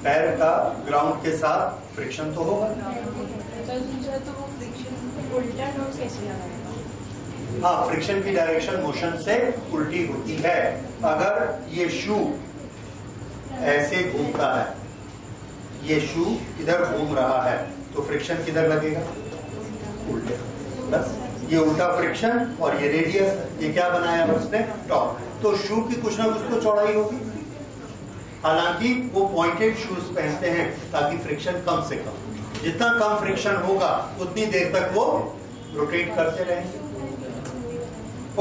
पैर का ग्राउंड के साथ फ्रिक्शन तो होगा। तो वो फ्रिक्शन उल्टा टॉर्क कैसे लगाएगा? हाँ, फ्रिक्शन की डायरेक्शन मोशन से उल्टी होती है। अगर ये शू ऐसे घूमता है, ये शू इधर घूम रहा है, तो फ्रिक्शन किधर लगेगा? उल्टे। बस ये उल्टा फ्रिक्शन और ये रेडियस, ये क्या बनाया उसने? टॉर्क। तो शू की कुछ ना कुछ तो चौड़ाई होगी, हालांकि वो पॉइंटेड शूज पहनते हैं ताकि फ्रिक्शन कम से कम, जितना कम फ्रिक्शन होगा उतनी देर तक वो रोटेट करते रहेंगे।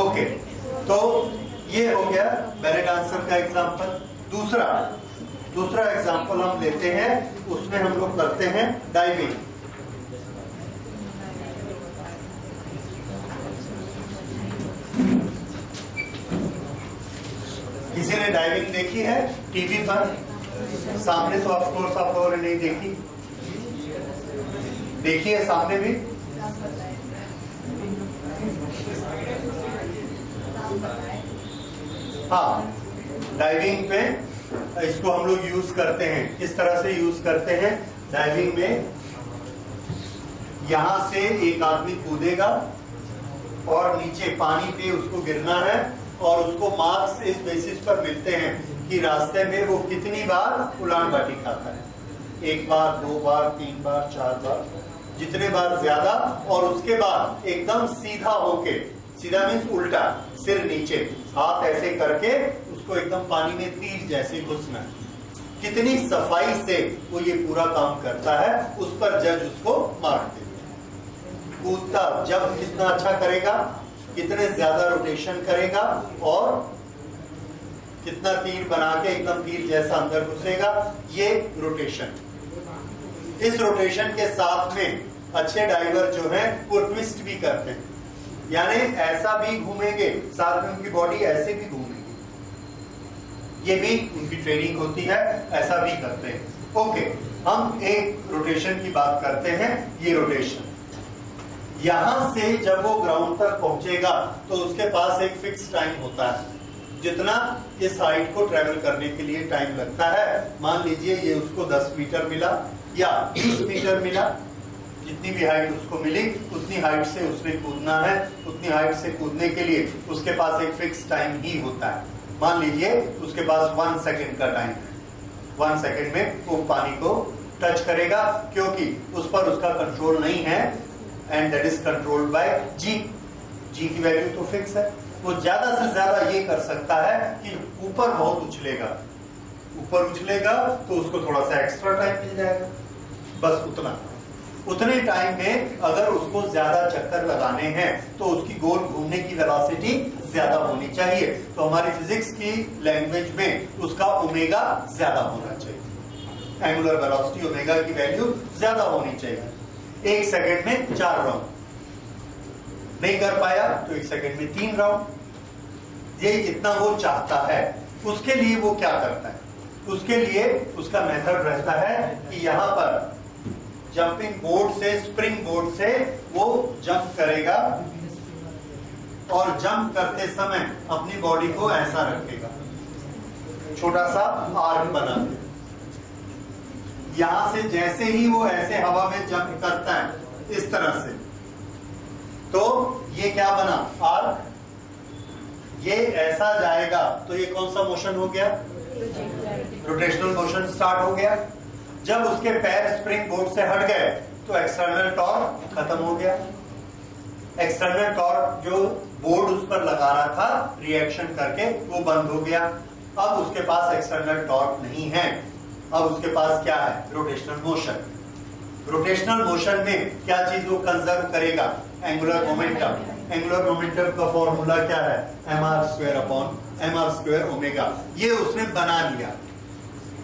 ओके, तो ये हो गया वैलिड आंसर का एग्जांपल। दूसरा एग्जांपल हम लेते हैं, उसमें हम लोग करते हैं डाइविंग। किसी ने डाइविंग देखी है टीवी पर? सामने तो ऑफ कोर्स आप लोगों ने नहीं देखी, देखी है सामने भी? हाँ, डाइविंग में इसको हम लोग यूज करते हैं। किस तरह से यूज करते हैं? डाइविंग में यहां से एक आदमी कूदेगा और नीचे पानी पे उसको गिरना है, और उसको मार्क्स इस बेसिस पर मिलते हैं कि रास्ते में वो कितनी बार उड़ान बाटी खाता है। 1 बार, 2 बार, 3 बार, 4 बार, जितने बार ज्यादा, और उसके बाद एकदम सीधा होके, सीधा मीन्स उल्टा, सिर नीचे, हाथ ऐसे करके उसको एकदम पानी में तीर जैसे घुसना। कितनी सफाई से वो ये पूरा काम करता है, उस पर जज उसको मार्क देते हैं। कूदता जब कितना अच्छा करेगा, कितने ज्यादा रोटेशन करेगा, और कितना तीर बना के एकदम तीर जैसा अंदर घुसेगा, ये रोटेशन। इस रोटेशन के साथ में अच्छे डाइवर जो हैं वो ट्विस्ट भी करते हैं, यानी ऐसा भी घूमेंगे, साथ में उनकी बॉडी ऐसे भी घूमेगी। ये भी उनकी ट्रेनिंग होती है, ऐसा भी करते हैं। ओके, हम एक रोटेशन की बात करते हैं। ये रोटेशन यहां से जब वो ग्राउंड तक पहुंचेगा तो उसके पास एक फिक्स टाइम होता है, जितना इस हाइट को ट्रेवल करने के लिए टाइम लगता है। मान लीजिए ये उसको 10 मीटर मिला या 20 मीटर मिला, जितनी भी हाइट उसको मिली उतनी हाइट से उसने कूदना है। उतनी हाइट से कूदने के लिए उसके पास एक फिक्स टाइम ही होता है। मान लीजिए उसके पास 1 सेकेंड का टाइम है। 1 सेकेंड में वो पानी को टच करेगा, क्योंकि उस पर उसका कंट्रोल नहीं है, and that is controlled by G. G की वैल्यू तो फिक्स है। वो ज्यादा से ज्यादा ये कर सकता है कि ऊपर बहुत उछलेगा, ऊपर उछलेगा तो उसको थोड़ा सा एक्स्ट्रा टाइम मिल जाएगा, बस उतना। उतने टाइम में अगर उसको ज्यादा चक्कर लगाने हैं तो उसकी गोल घूमने की वेलोसिटी ज्यादा होनी चाहिए। तो हमारी फिजिक्स की लैंग्वेज में उसका ओमेगा ज्यादा होना चाहिए। एंगुलर वेलोसिटी ओमेगा की वैल्यू ज्यादा होनी चाहिए। 1 सेकेंड में 4 राउंड, नहीं कर पाया तो 1 सेकेंड में 3 राउंड। ये इतना वो चाहता है। उसके लिए वो क्या करता है? उसके लिए उसका मेथड रहता है कि यहां पर जंपिंग बोर्ड से, स्प्रिंग बोर्ड से वो जंप करेगा, और जंप करते समय अपनी बॉडी को ऐसा रखेगा, छोटा सा आर्क बना के। यहां से जैसे ही वो ऐसे हवा में जंप करता है इस तरह से, तो ये क्या बना? आर्क। ये ऐसा जाएगा तो ये कौन सा मोशन हो गया? रोटेशनल मोशन स्टार्ट हो गया। जब उसके पैर स्प्रिंग बोर्ड से हट गए तो एक्सटर्नल टॉर्क खत्म हो गया। एक्सटर्नल टॉर्क जो बोर्ड उस पर लगा रहा था रिएक्शन करके, वो बंद हो गया। अब उसके पास एक्सटर्नल टॉर्क नहीं है, अब उसके पास क्या है? Rotational motion. रोटेशनल मोशन में क्या चीज वो कंजर्व करेगा? Angular momentum. एंगुलर मोमेंटम का फॉर्मूला क्या है? mr² upon mr² omega. ये उसने बना लिया,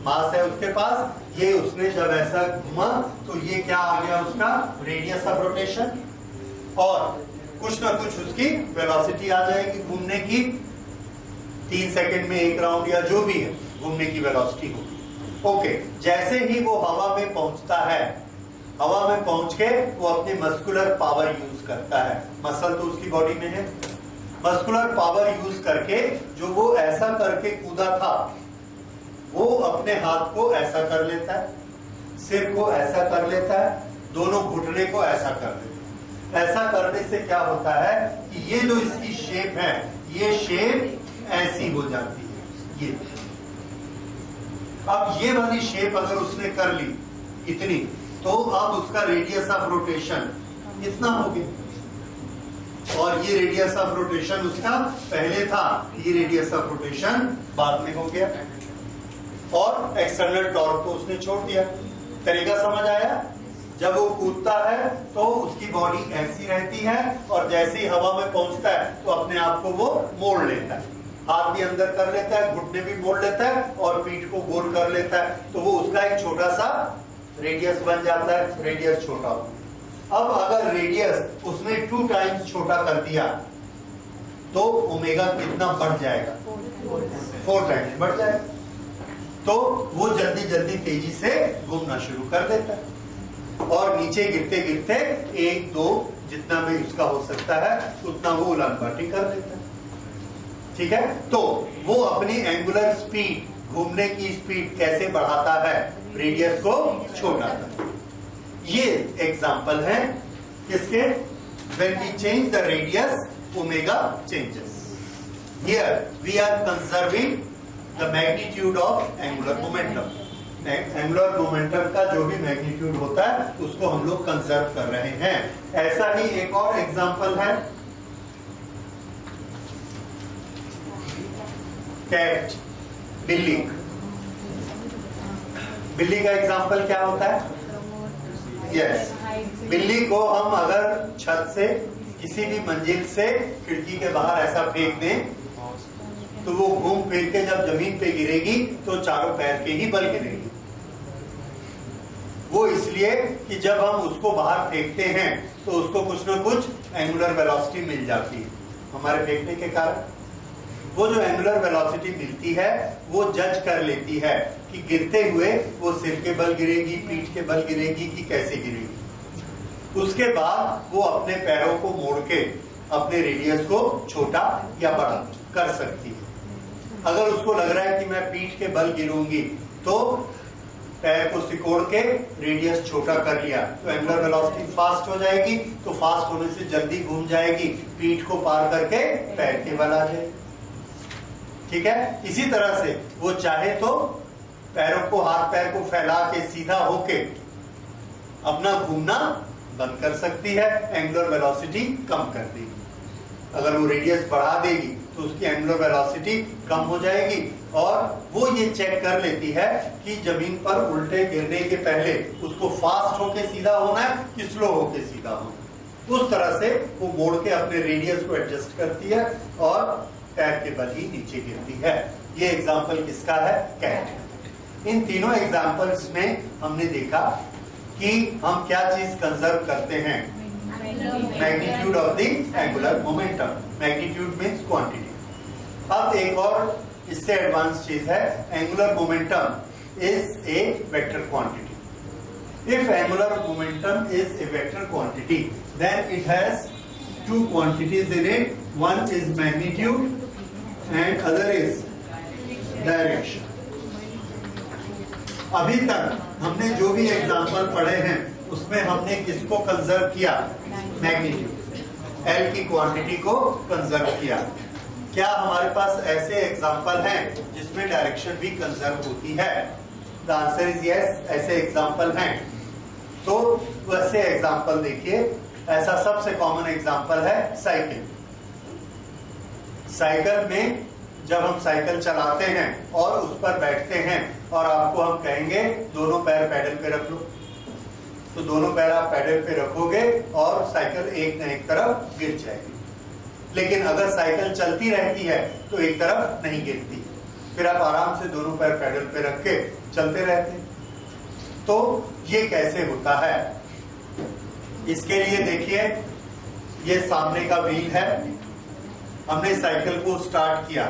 मास है उसके पास। ये उसने जब ऐसा घुमा तो ये क्या आ गया? उसका रेडियस ऑफ रोटेशन, और कुछ ना कुछ उसकी वेलोसिटी आ जाएगी घूमने की। 3 सेकेंड में 1 राउंड या जो भी है घूमने की वेलोसिटी होगी। ओके, जैसे ही वो हवा में पहुंचता है, हवा में पहुंच के वो अपनी मस्कुलर पावर यूज करता है। मसल तो उसकी बॉडी में है। मस्कुलर पावर यूज करके जो वो ऐसा करके कूदा था, वो अपने हाथ को ऐसा कर लेता है, सिर को ऐसा कर लेता है, दोनों घुटने को ऐसा कर देता है। ऐसा करने से क्या होता है कि ये जो इसकी शेप है, ये शेप ऐसी हो जाती है। ये अब ये वाली शेप अगर उसने कर ली इतनी, तो अब उसका रेडियस ऑफ रोटेशन इतना हो गया, और ये रेडियस ऑफ रोटेशन उसका पहले था, ये रेडियस ऑफ रोटेशन बाद में हो गया, और एक्सटर्नल टॉर्क को उसने छोड़ दिया। तरीका समझ आया? जब वो कूदता है तो उसकी बॉडी ऐसी रहती है, और जैसे ही हवा में पहुंचता है तो अपने आप को वो मोड़ लेता है, हाथ भी अंदर कर लेता है, घुटने भी मोड़ लेता है, और पीठ को गोल कर लेता है, तो वो उसका एक छोटा सा रेडियस बन जाता है, रेडियस छोटा हो। अब अगर रेडियस उसने 2 टाइम्स छोटा कर दिया तो ओमेगा कितना बढ़ जाएगा? 4 टाइम्स बढ़ जाएगा। तो वो जल्दी जल्दी तेजी से घूमना शुरू कर देता है, और नीचे गिरते गिरते 1, 2 जितना भी उसका हो सकता है उतना वो उलान बाटी कर देता है। ठीक है, तो वो अपनी एंगुलर स्पीड, घूमने की स्पीड कैसे बढ़ाता है? रेडियस को छोटा कर। ये एग्जांपल है किसके? When we change the radius, omega changes. Here we are conserving the magnitude of angular momentum. Angular momentum का जो भी मैग्नीट्यूड होता है उसको हम लोग कंजर्व कर रहे हैं। ऐसा ही एक और एग्जांपल है कैट, बिल्ली। बिल्ली का एग्जांपल क्या होता है? यस, बिल्ली को हम अगर छत से, किसी भी मंजिल से खिड़की के बाहर ऐसा फेंक दें तो वो घूम फिर के जब जमीन पे गिरेगी तो चारों पैर के ही बल गिरेगी। वो इसलिए कि जब हम उसको बाहर फेंकते हैं तो उसको कुछ ना कुछ एंगुलर वेलोसिटी मिल जाती है हमारे फेंकने के कारण। वो जो एंगुलर वेलोसिटी मिलती है वो जज कर लेती है कि गिरते हुए वो सिर के बल गिरेगी, पीठ के बल गिरेगी कि कैसे गिरेगी। उसके बाद वो अपने पैरों को मोड़ के अपने रेडियस को छोटा या बड़ा कर सकती है। अगर उसको लग रहा है कि मैं पीठ के बल गिरूंगी तो पैर को सिकोड़ के रेडियस छोटा कर लिया तो एंगुलर वेलोसिटी फास्ट हो जाएगी, तो फास्ट होने से जल्दी घूम जाएगी, पीठ को पार करके पैर के बल आ जाएगी। ठीक है, इसी तरह से वो चाहे तो पैरों को, हाथ पैर को फैला के सीधा होके अपना घूमना बंद कर सकती है, एंगुलर वेलोसिटी कम कर देगी। अगर वो रेडियस बढ़ा देगी तो उसकी एंगुलर वेलोसिटी कम हो जाएगी, और वो ये चेक कर लेती है कि जमीन पर उल्टे गिरने के पहले उसको फास्ट होके सीधा होना है कि स्लो होके सीधा होना है। उस तरह से वो मोड़ के अपने रेडियस को एडजस्ट करती है और पैर के बल ही नीचे गिरती है। ये एग्जाम्पल किसका है? कैट। इन तीनों एग्जाम्पल्स में हमने देखा कि हम क्या चीज कंजर्व करते हैं? Magnitude of the angular momentum. Magnitude means quantity. अब एक और इससे एडवांस चीज है, angular momentum is a vector quantity. If angular momentum is a vector quantity then it has two quantities in it. One is magnitude and other is direction. अभी तक हमने जो भी एग्जाम्पल पढ़े हैं उसमें हमने किसको कंजर्व किया? मैग्नीट्यूड, एल की क्वांटिटी को कंजर्व किया। क्या हमारे पास ऐसे एग्जाम्पल हैं जिसमें डायरेक्शन भी कंजर्व होती है? द आंसर इज यस, ऐसे एग्जाम्पल हैं। तो वैसे एग्जाम्पल देखिए, ऐसा सबसे कॉमन एग्जांपल है साइकिल। साइकिल में जब हम साइकिल चलाते हैं और उस पर बैठते हैं और आपको हम कहेंगे दोनों पैर पैडल पे रख लो, तो दोनों पैर आप पैडल पे रखोगे और साइकिल एक न एक तरफ गिर जाएगी। लेकिन अगर साइकिल चलती रहती है तो एक तरफ नहीं गिरती, फिर आप आराम से दोनों पैर पैडल पे रख के चलते रहते हैं। तो ये कैसे होता है? इसके लिए देखिए, ये सामने का व्हील है, हमने साइकिल को स्टार्ट किया,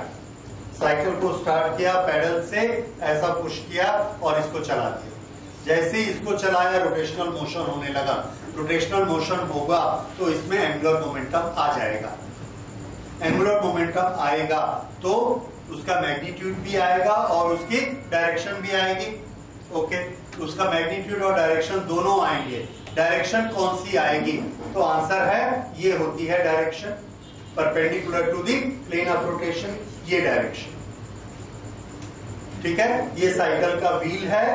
पैडल से ऐसा पुश किया और इसको चला दिया। जैसे ही इसको चलाया रोटेशनल मोशन होने लगा, रोटेशनल मोशन होगा तो इसमें एंगुलर मोमेंटम आ जाएगा। एंगुलर मोमेंटम आएगा तो उसका मैग्नीट्यूड भी आएगा और उसकी डायरेक्शन भी आएगी। ओके, उसका मैग्नीट्यूड और डायरेक्शन दोनों आएंगे। डायरेक्शन कौन सी आएगी? तो आंसर है ये होती है direction perpendicular to the plane of rotation, ये डायरेक्शन। ठीक है, ये साइकिल का व्हील है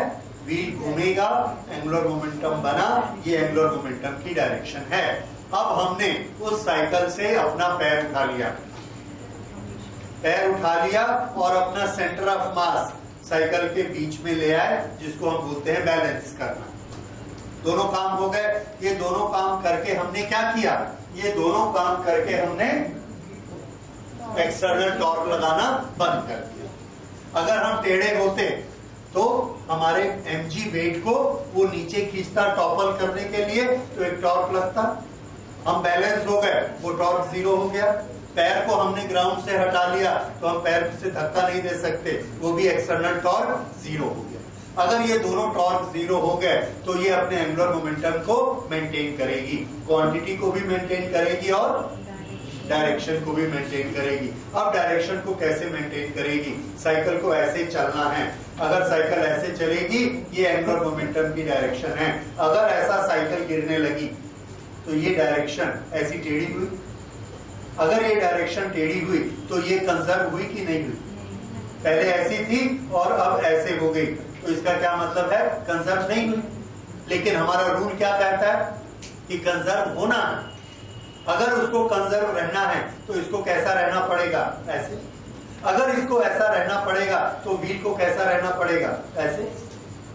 व्हील घूमेगा, एंगुलर मोमेंटम बना, ये एंगुलर मोमेंटम की डायरेक्शन है। अब हमने उस साइकिल से अपना पैर उठा लिया और अपना सेंटर ऑफ मास साइकिल के बीच में ले आए, जिसको हम बोलते हैं बैलेंस करना। दोनों काम हो गए। ये दोनों काम करके हमने क्या किया? ये दोनों काम करके हमने एक्सटर्नल टॉर्क लगाना बंद कर दिया। अगर हम टेढ़े होते तो हमारे mg वेट को वो नीचे खींचता टॉपल करने के लिए, तो एक टॉर्क लगता। हम बैलेंस हो गए, वो टॉर्क जीरो हो गया। पैर को हमने ग्राउंड से हटा लिया तो हम पैर से धक्का नहीं दे सकते, वो भी एक्सटर्नल टॉर्क जीरो हो गया। अगर ये दोनों टॉर्क जीरो हो गए तो ये अपने एंगुलर मोमेंटम को मेंटेन करेगी, क्वांटिटी को भी मेंटेन करेगी और डायरेक्शन को भी मेंटेन करेगी। अब डायरेक्शन को कैसे मेंटेन करेगी? साइकिल को ऐसे चलना है। अगर साइकिल ऐसे चलेगी, ये एंगुलर मोमेंटम की डायरेक्शन है। अगर ऐसा साइकिल गिरने लगी तो ये डायरेक्शन ऐसी टेढ़ी हुई। अगर ये डायरेक्शन टेढ़ी हुई तो ये कंजर्व हुई कि नहीं हुई? पहले ऐसी थी और अब ऐसे हो गई, तो इसका क्या मतलब है? कंजर्व नहीं हुई। लेकिन हमारा रूल क्या कहता है कि कंजर्व होना है। अगर उसको कंजर्व रहना है तो इसको कैसा रहना पड़ेगा? ऐसे। अगर इसको ऐसा रहना पड़ेगा तो व्हील को कैसा रहना पड़ेगा? ऐसे,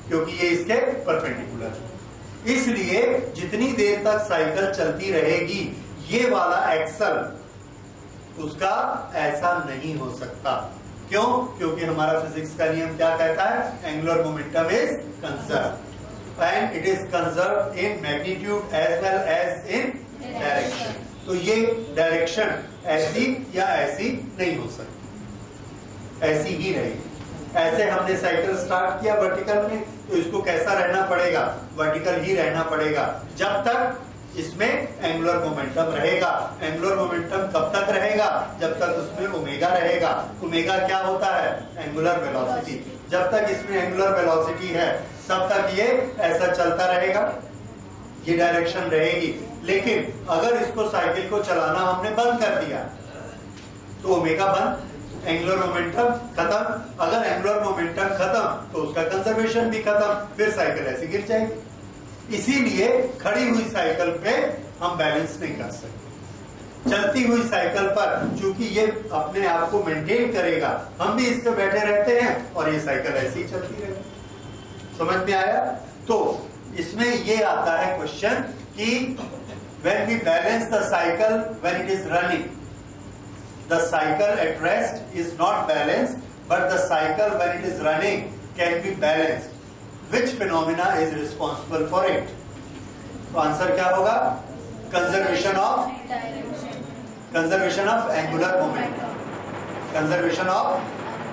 क्योंकि ये इसके परपेंडिकुलर है। इसलिए जितनी देर तक साइकिल चलती रहेगी, ये वाला एक्सल उसका ऐसा नहीं हो सकता। क्यों? क्योंकि हमारा फिजिक्स का नियम क्या कहता है? Angular momentum is conserve and it is conserve in magnitude as well as in direction. तो ये डायरेक्शन ऐसी या ऐसी नहीं हो सकती, ऐसी ही रहेगी। ऐसे हमने साइकिल स्टार्ट किया वर्टिकल में, तो इसको कैसा रहना पड़ेगा? वर्टिकल ही रहना पड़ेगा, जब तक इसमें एंगुलर मोमेंटम रहेगा। एंगुलर मोमेंटम कब तक रहेगा? जब तक उसमें ओमेगा रहेगा। ओमेगा क्या होता है? Angular velocity. जब तक इसमें एंगुलर वेलोसिटी है तब तक ये ऐसा चलता रहेगा, ये डायरेक्शन रहेगी। लेकिन अगर इसको साइकिल को चलाना हमने बंद कर दिया तो ओमेगा बंद, एंगुलर मोमेंटम खत्म। अगर एंगुलर मोमेंटम खत्म तो उसका कंजर्वेशन भी खत्म, फिर साइकिल ऐसे गिर जाएगी। इसीलिए खड़ी हुई साइकिल पे हम बैलेंस नहीं कर सकते। चलती हुई साइकिल पर चूंकि ये अपने आप को मेंटेन करेगा, हम भी इस पे बैठे रहते हैं और ये साइकिल ऐसी ही चलती रहेगी। समझ में आया? तो इसमें ये आता है क्वेश्चन कि when we balance the cycle when it is running, the cycle at rest is not balanced, but the cycle when it is running can be balanced. Which phenomena is responsible for it? तो answer क्या होगा? Conservation of angular momentum. Conservation of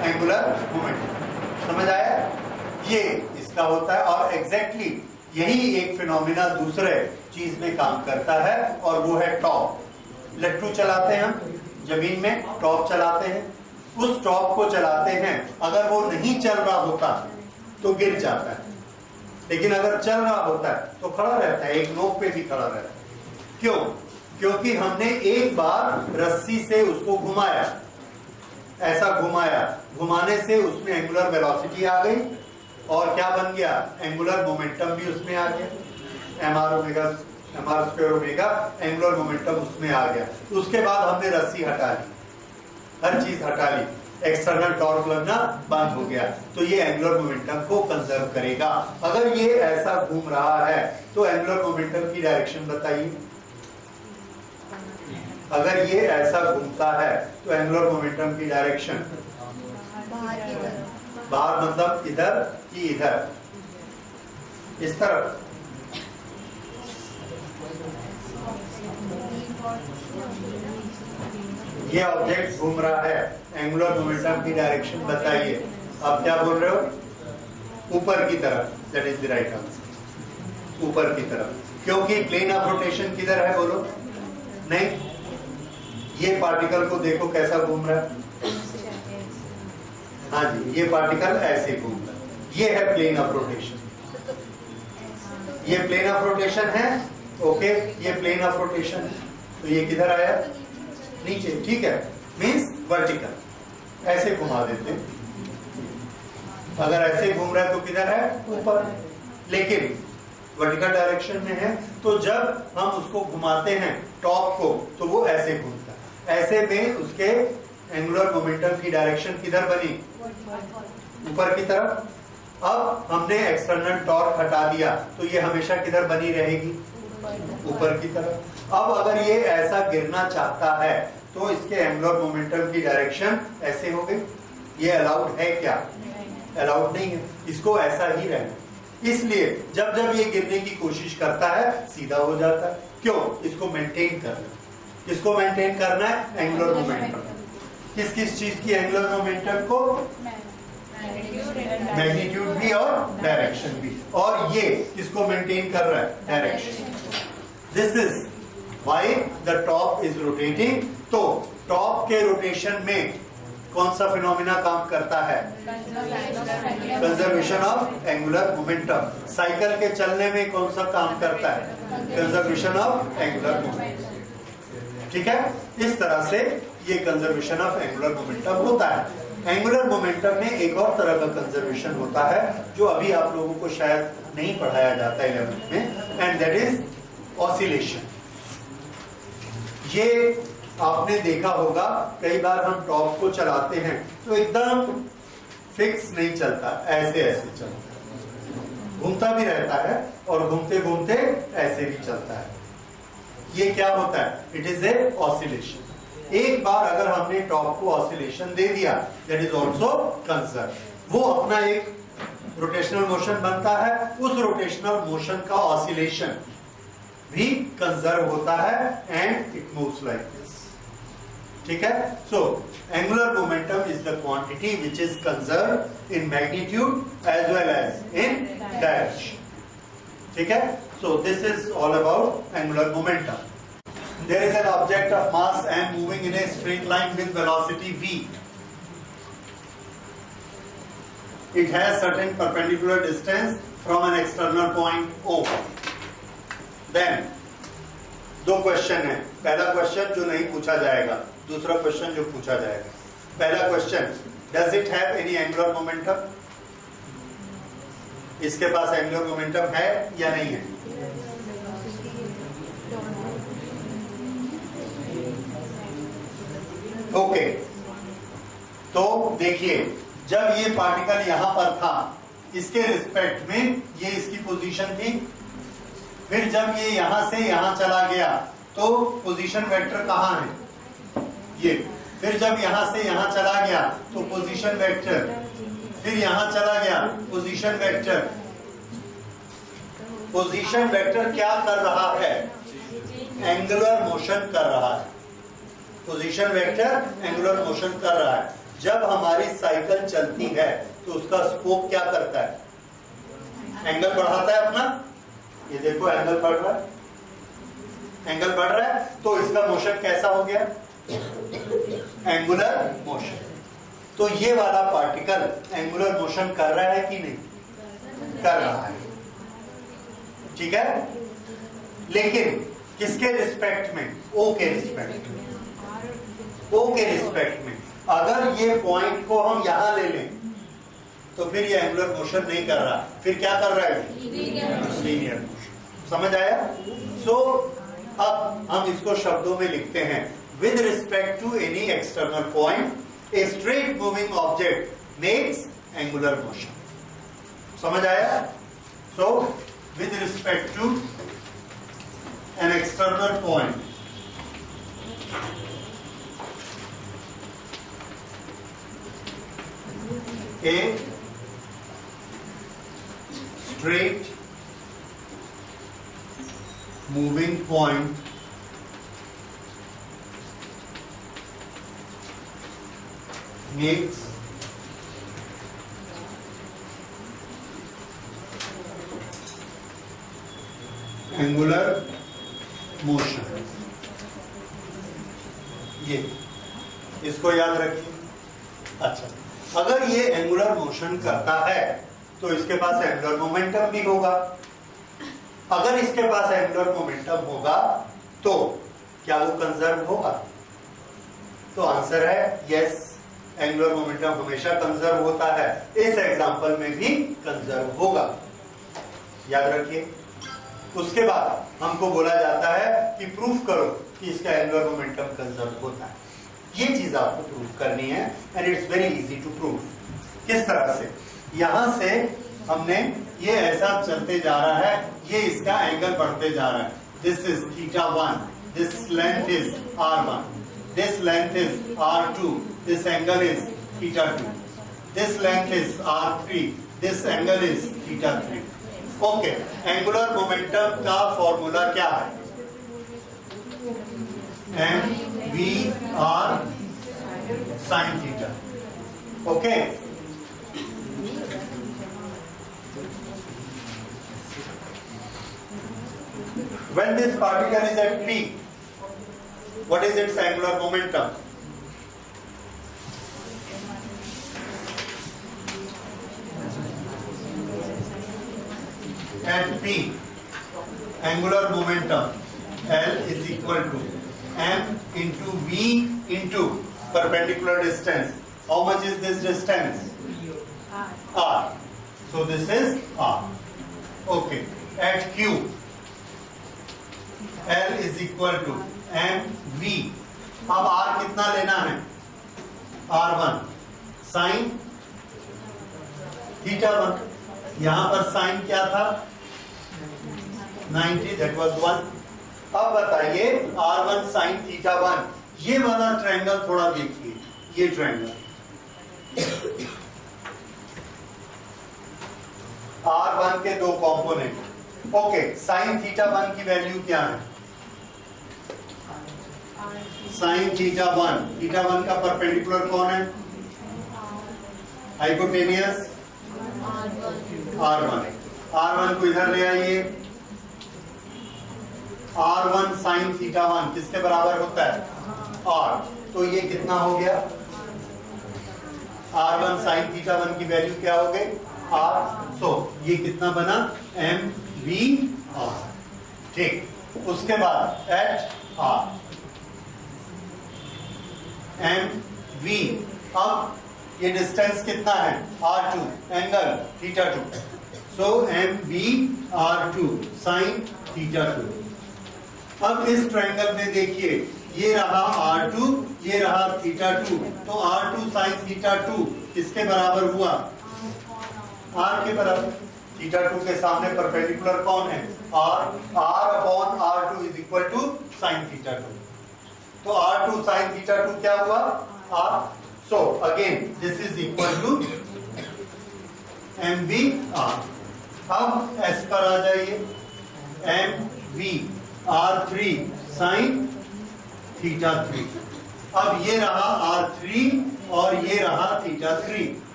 angular momentum. समझ आया? ये इसका होता है और एग्जैक्टली यही एक फिनोमिना दूसरे चीज में काम करता है और वो है टॉप। लट्टू चलाते हैं हम जमीन में, टॉप चलाते हैं। उस टॉप को चलाते हैं, अगर वो नहीं चल रहा होता तो गिर जाता है, लेकिन अगर चल रहा होता है तो खड़ा रहता है, एक नोक पे भी खड़ा रहता है। क्यों? क्योंकि हमने एक बार रस्सी से उसको घुमाया, ऐसा घुमाया, घुमाने से उसमें एंगुलर वेलोसिटी आ गई और क्या बन गया? एंगुलर मोमेंटम भी उसमें आ गया। MR square omega angular momentum उसमें आ गया। उसके बाद हमने रस्सी हटा ली, हर चीज हटा ली, एक्सटर्नल टॉर्क लगना बंद हो गया, तो ये एंगुलर मोमेंटम को कंजर्व करेगा। अगर ये ऐसा घूम रहा है तो एंगुलर मोमेंटम की डायरेक्शन बताइए। अगर ये ऐसा घूमता है तो एंगुलर मोमेंटम की डायरेक्शन बाहर, मतलब इधर कि इधर, इस तरफ। ये ऑब्जेक्ट घूम रहा है, एंगुलर मोमेंटम की डायरेक्शन बताइए। आप क्या बोल रहे हो? ऊपर की तरफ, that is the right answer, ऊपर की तरफ। क्योंकि प्लेन ऑफ रोटेशन किधर है बोलो? नहीं, ये पार्टिकल को देखो कैसा घूम रहा है। हाँ जी, ये पार्टिकल ऐसे घूम रहा है, ये है प्लेन ऑफ रोटेशन। ये प्लेन ऑफ रोटेशन है, ओके, ये प्लेन ऑफ रोटेशन है। तो ये किधर आया? नीचे, ठीक है, मीन्स वर्टिकल। ऐसे घुमा देते हैं, अगर ऐसे घूम रहा है तो किधर है? ऊपर। लेकिन वर्टिकल डायरेक्शन में है तो जब हम उसको घुमाते हैं टॉप को तो वो ऐसे घूमता है। ऐसे में उसके एंगुलर मोमेंटम की डायरेक्शन किधर बनी? ऊपर की तरफ। अब हमने एक्सटर्नल टॉर्क हटा दिया तो ये हमेशा किधर बनी रहेगी? ऊपर की तरफ। अब अगर ये ऐसा गिरना चाहता है तो इसके एंगुलर मोमेंटम की डायरेक्शन ऐसे हो गई। ये अलाउड है क्या? अलाउड नहीं है, इसको ऐसा ही रहना। इसलिए जब जब ये गिरने की कोशिश करता है सीधा हो जाता है। क्यों? इसको मेंटेन करना। किसको मेंटेन करना है? Angular momentum. किस किस चीज की एंगुलर मोमेंटम को? मैग्नीट्यूड भी और डायरेक्शन भी। और ये किसको मेंटेन कर रहा है? Direction. This is why the top is rotating. तो टॉप के रोटेशन में कौन सा फिनोमिना काम करता है? Conservation of angular momentum. Cycle के चलने में कौन सा काम करता है? Conservation of angular momentum. ठीक है, इस तरह से ये कंजर्वेशन ऑफ एंगुलर मोमेंटम होता है। एंगुलर मोमेंटम में एक और तरह का कंजर्वेशन होता है जो अभी आप लोगों को शायद नहीं पढ़ाया जाता 11th में, एंड दैट इज ऑसिलेशन। ये आपने देखा होगा कई बार हम टॉप को चलाते हैं तो एकदम फिक्स नहीं चलता, ऐसे ऐसे चलता है, घूमता भी रहता है और घूमते घूमते ऐसे भी चलता है। ये क्या होता है? It is a oscillation. एक बार अगर हमने टॉप को ऑसिलेशन दे दिया दैट इज ऑल्सो कंजर्व। वो अपना एक रोटेशनल मोशन बनता है, उस रोटेशनल मोशन का ऑसिलेशन भी कंजर्व होता है and it moves like this. ठीक है, so angular momentum is the quantity which is conserve in magnitude as well as in direction. ठीक है, so this is all about angular momentum. There is an object of mass m moving in a straight line with velocity v. It has certain perpendicular distance from an external point O. Then दो question है। पहला question जो नहीं पूछा जाएगा, दूसरा question जो पूछा जाएगा। पहला question, does it have any angular momentum? इसके पास एंगुलर मोमेंटम है या नहीं है? ओके, तो देखिए जब ये पार्टिकल यहां पर था इसके रिस्पेक्ट में ये इसकी पोजीशन थी। फिर जब ये यहां से यहां चला गया तो पोजीशन वेक्टर कहां है? ये। फिर जब यहां से यहां चला गया तो पोजीशन वेक्टर, फिर यहां चला गया पोजीशन वेक्टर। पोजीशन वेक्टर क्या कर रहा है? एंगुलर मोशन कर रहा है। पोजीशन वेक्टर एंगुलर मोशन कर रहा है। जब हमारी साइकिल चलती है तो उसका स्कोप क्या करता है? एंगल बढ़ाता है अपना। ये देखो एंगल बढ़ रहा है, एंगल बढ़ रहा है तो इसका मोशन कैसा हो गया? Angular motion. तो ये वाला पार्टिकल एंगुलर मोशन कर रहा है कि नहीं? कर रहा है। ठीक है, लेकिन किसके रिस्पेक्ट में? ओ के रिस्पेक्ट में। ओ के रिस्पेक्ट में अगर ये पॉइंट को हम यहां ले लें तो फिर ये एंगुलर मोशन नहीं कर रहा, फिर क्या कर रहा है? Linear motion. समझ आया? सो अब हम इसको शब्दों में लिखते हैं, with respect to any external point a straight moving object makes angular motion. समझ आया? So with respect to an external point a straight moving point makes angular motion। ये इसको याद रखिए। अच्छा, अगर ये एंगुलर मोशन करता है तो इसके पास एंगुलर मोमेंटम भी होगा। अगर इसके पास एंगुलर मोमेंटम होगा तो क्या वो कंजर्व होगा? तो आंसर है यस, एंगुलर मोमेंटम हमेशा कंजर्व होता है, इस एग्जांपल में भी कंजर्व होगा, याद रखिए। उसके बाद हमको बोला जाता है कि प्रूफ करो कि इसका एंगुलर मोमेंटम कंजर्व होता है। ये चीज आपको प्रूफ करनी है and it's very easy to prove. किस तरह से? यहां से हमने ये ऐसा चलते जा रहा है, ये इसका एंगल बढ़ते जा रहा है। This is θ1, this length is r1, this length is r2, this angle is θ2, this length is r3, this angle is θ3। Okay, angular momentum का फॉर्मूला क्या है? mv/r sin theta. Okay, when this particle is at P, what is its angular momentum? At P, angular momentum L is equal to m into v into perpendicular distance. How much is this distance? R. So this is R. Okay. At Q, L is equal to mv। अब R कितना लेना है? R1 sin θ1। यहां पर sign क्या था? 90, that was 1। अब बताइए R1 sin θ1, ये वाला ट्रायंगल थोड़ा देखिए, ये ट्रायंगल R1 के दो कंपोनेंट। ओके, sin θ1 की वैल्यू क्या है? sin θ1 का परपेंडिकुलर कौन है? हाइपोटेनियस R1 को इधर ले आइए। R1 sin θ1 किसके बराबर होता है? R। तो ये कितना हो गया? R1 sin θ1 की वैल्यू क्या हो गई? R। सो ये कितना बना? mv/r। ठीक, उसके बाद एट R mv। अब ये डिस्टेंस कितना है? R2, angle θ2। सो mv/r2 sin θ2। अब इस ट्रायंगल में देखिए, ये रहा R2, ये रहा θ2, तो R2 sin θ2 किसके बराबर हुआ? R के बराबर। θ2 के सामने परपेंडिकुलर कौन है? R/R2 is equal to sin θ2। तो R2 sin θ2 क्या हुआ? R। So again this is equal to mv/r। अब S पर आ जाइए, mv/r3 sin θ3। अब ये रहा R3 और ये रहा θ3।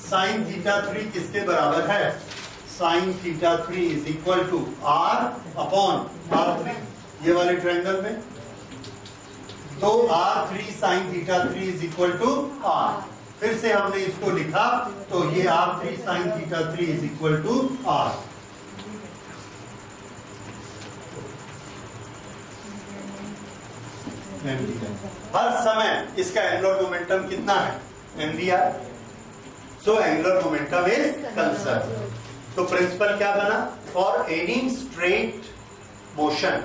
sin θ3 किसके बराबर है? sin θ3 is equal to R/R3, ये वाले ट्रायंगल में। तो R3 sin θ3 is equal to R। फिर से हमने इसको लिखा, तो ये R3 sin θ3 is equal to R। हर समय इसका एंगुलर मोमेंटम कितना है? mvr। So angular momentum is conserve. तो प्रिंसिपल क्या बना? For any straight motion,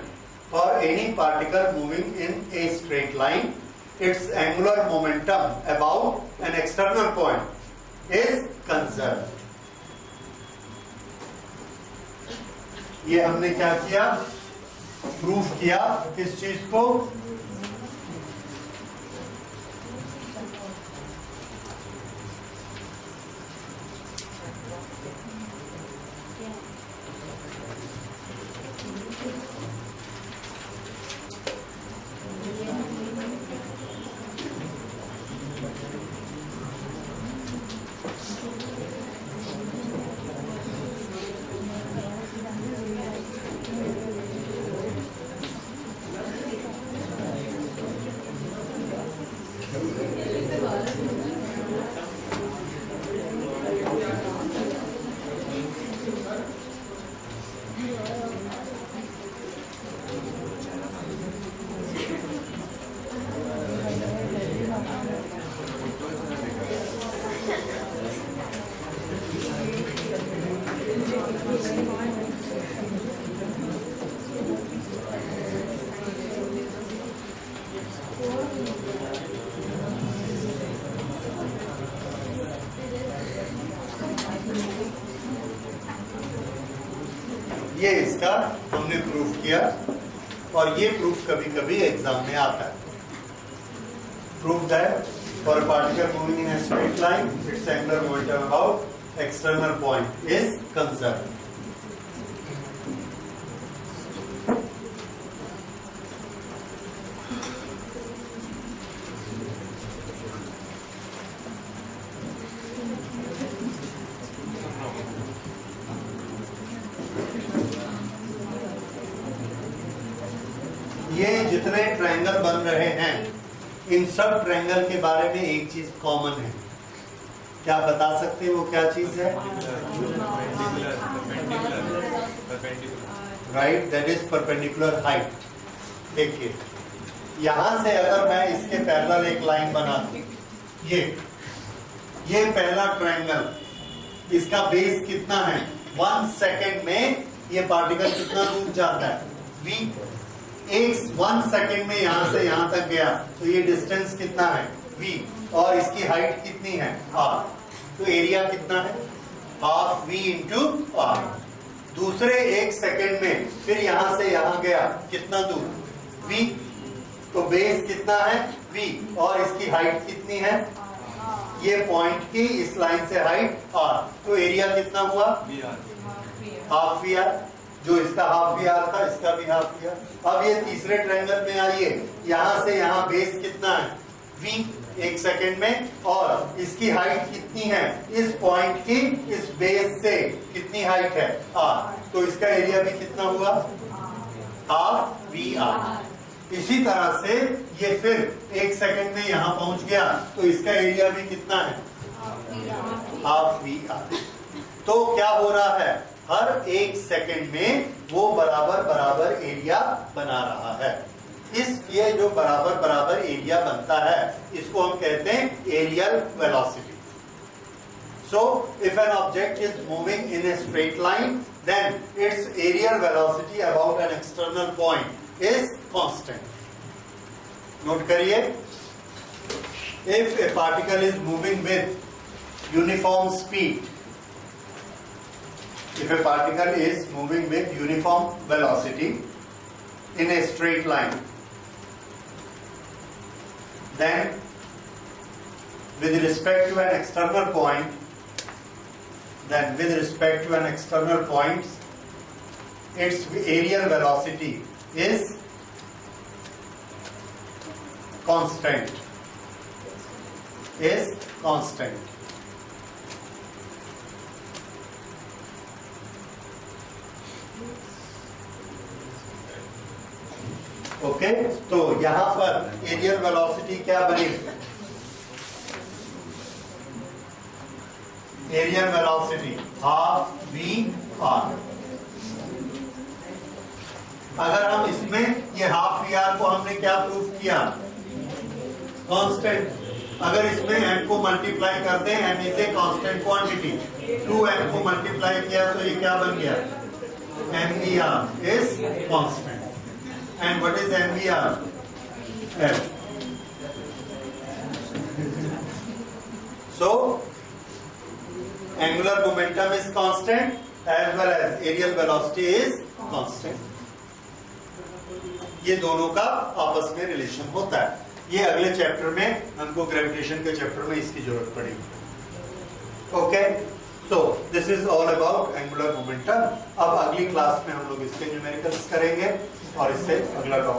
for any particle moving in a straight line, its angular momentum about an external point is conserved। ये हमने क्या किया? प्रूफ किया किस चीज को? ये इसका हमने प्रूफ किया, और ये प्रूफ कभी कभी एग्जाम में आता है। Proof that for a particle moving in a straight line it's angular momentum about external point is conserved. ये जितने ट्रायंगल बन रहे हैं, इन सब ट्रायंगल के बारे में एक चीज कॉमन है। क्या बता सकते हैं वो क्या चीज है? Right, that is perpendicular height. देखिए, यहां से अगर मैं इसके पैरेलल एक लाइन बना दूं, ये पहला ट्रायंगल, इसका बेस कितना है? 1 सेकेंड में ये पार्टिकल कितना दूर जाता है? v। 1 सेकेंड में यहां से यहां तक गया, तो ये डिस्टेंस कितना है? v। और इसकी हाइट कितनी है? r। तो एरिया कितना है? Half v into r। दूसरे 1 सेकेंड में फिर यहां से यहां गया, कितना दूर? v। तो बेस कितना है? v। और इसकी हाइट कितनी है? ये पॉइंट की इस लाइन से हाइट r। तो एरिया कितना हुआ? Half v r. जो इसका हाफ वी आर था, इसका भी हाफ वी आर। अब ये तीसरे ट्रायंगल में आइए, यहां से यहां बेस कितना है? v 1 सेकेंड में, और इसकी हाइट कितनी है? इस पॉइंट की इस बेस से कितनी हाइट है? r। तो इसका एरिया भी कितना हुआ? Half v r. इसी तरह से ये फिर 1 सेकेंड में यहां पहुंच गया, तो इसका एरिया भी कितना है? Half v r. तो क्या हो रहा है? हर 1 सेकेंड में वो बराबर बराबर एरिया बना रहा है। ये जो बराबर बराबर एरिया बनता है, इसको हम कहते हैं areal velocity. So if an object is moving in a straight line, then its areal velocity about an external point is constant. Note करिए, if a particle is moving with uniform speed, if a particle is moving with uniform velocity in a straight line, then with respect to an external point, its aerial velocity is constant. Okay, तो यहां पर aerial velocity क्या बनेगी? Aerial velocity half v r. अगर हम इसमें ये half v are को हमने क्या प्रूव किया? कांस्टेंट। अगर इसमें m को मल्टीप्लाई कर दें, m is a constant quantity, 2m को मल्टीप्लाई किया तो ये क्या बन गया? mvr is constant. And what is mvr? F. So angular momentum is constant as well as aerial velocity is constant. ये दोनों का आपस में रिलेशन होता है। ये अगले चैप्टर में हमको ग्रेविटेशन के चैप्टर में इसकी जरूरत पड़ेगी। Okay, so this is all about angular momentum. अब अगली क्लास में हम लोग इसके न्यूमेरिकल्स करेंगे और इससे अगला टॉपिक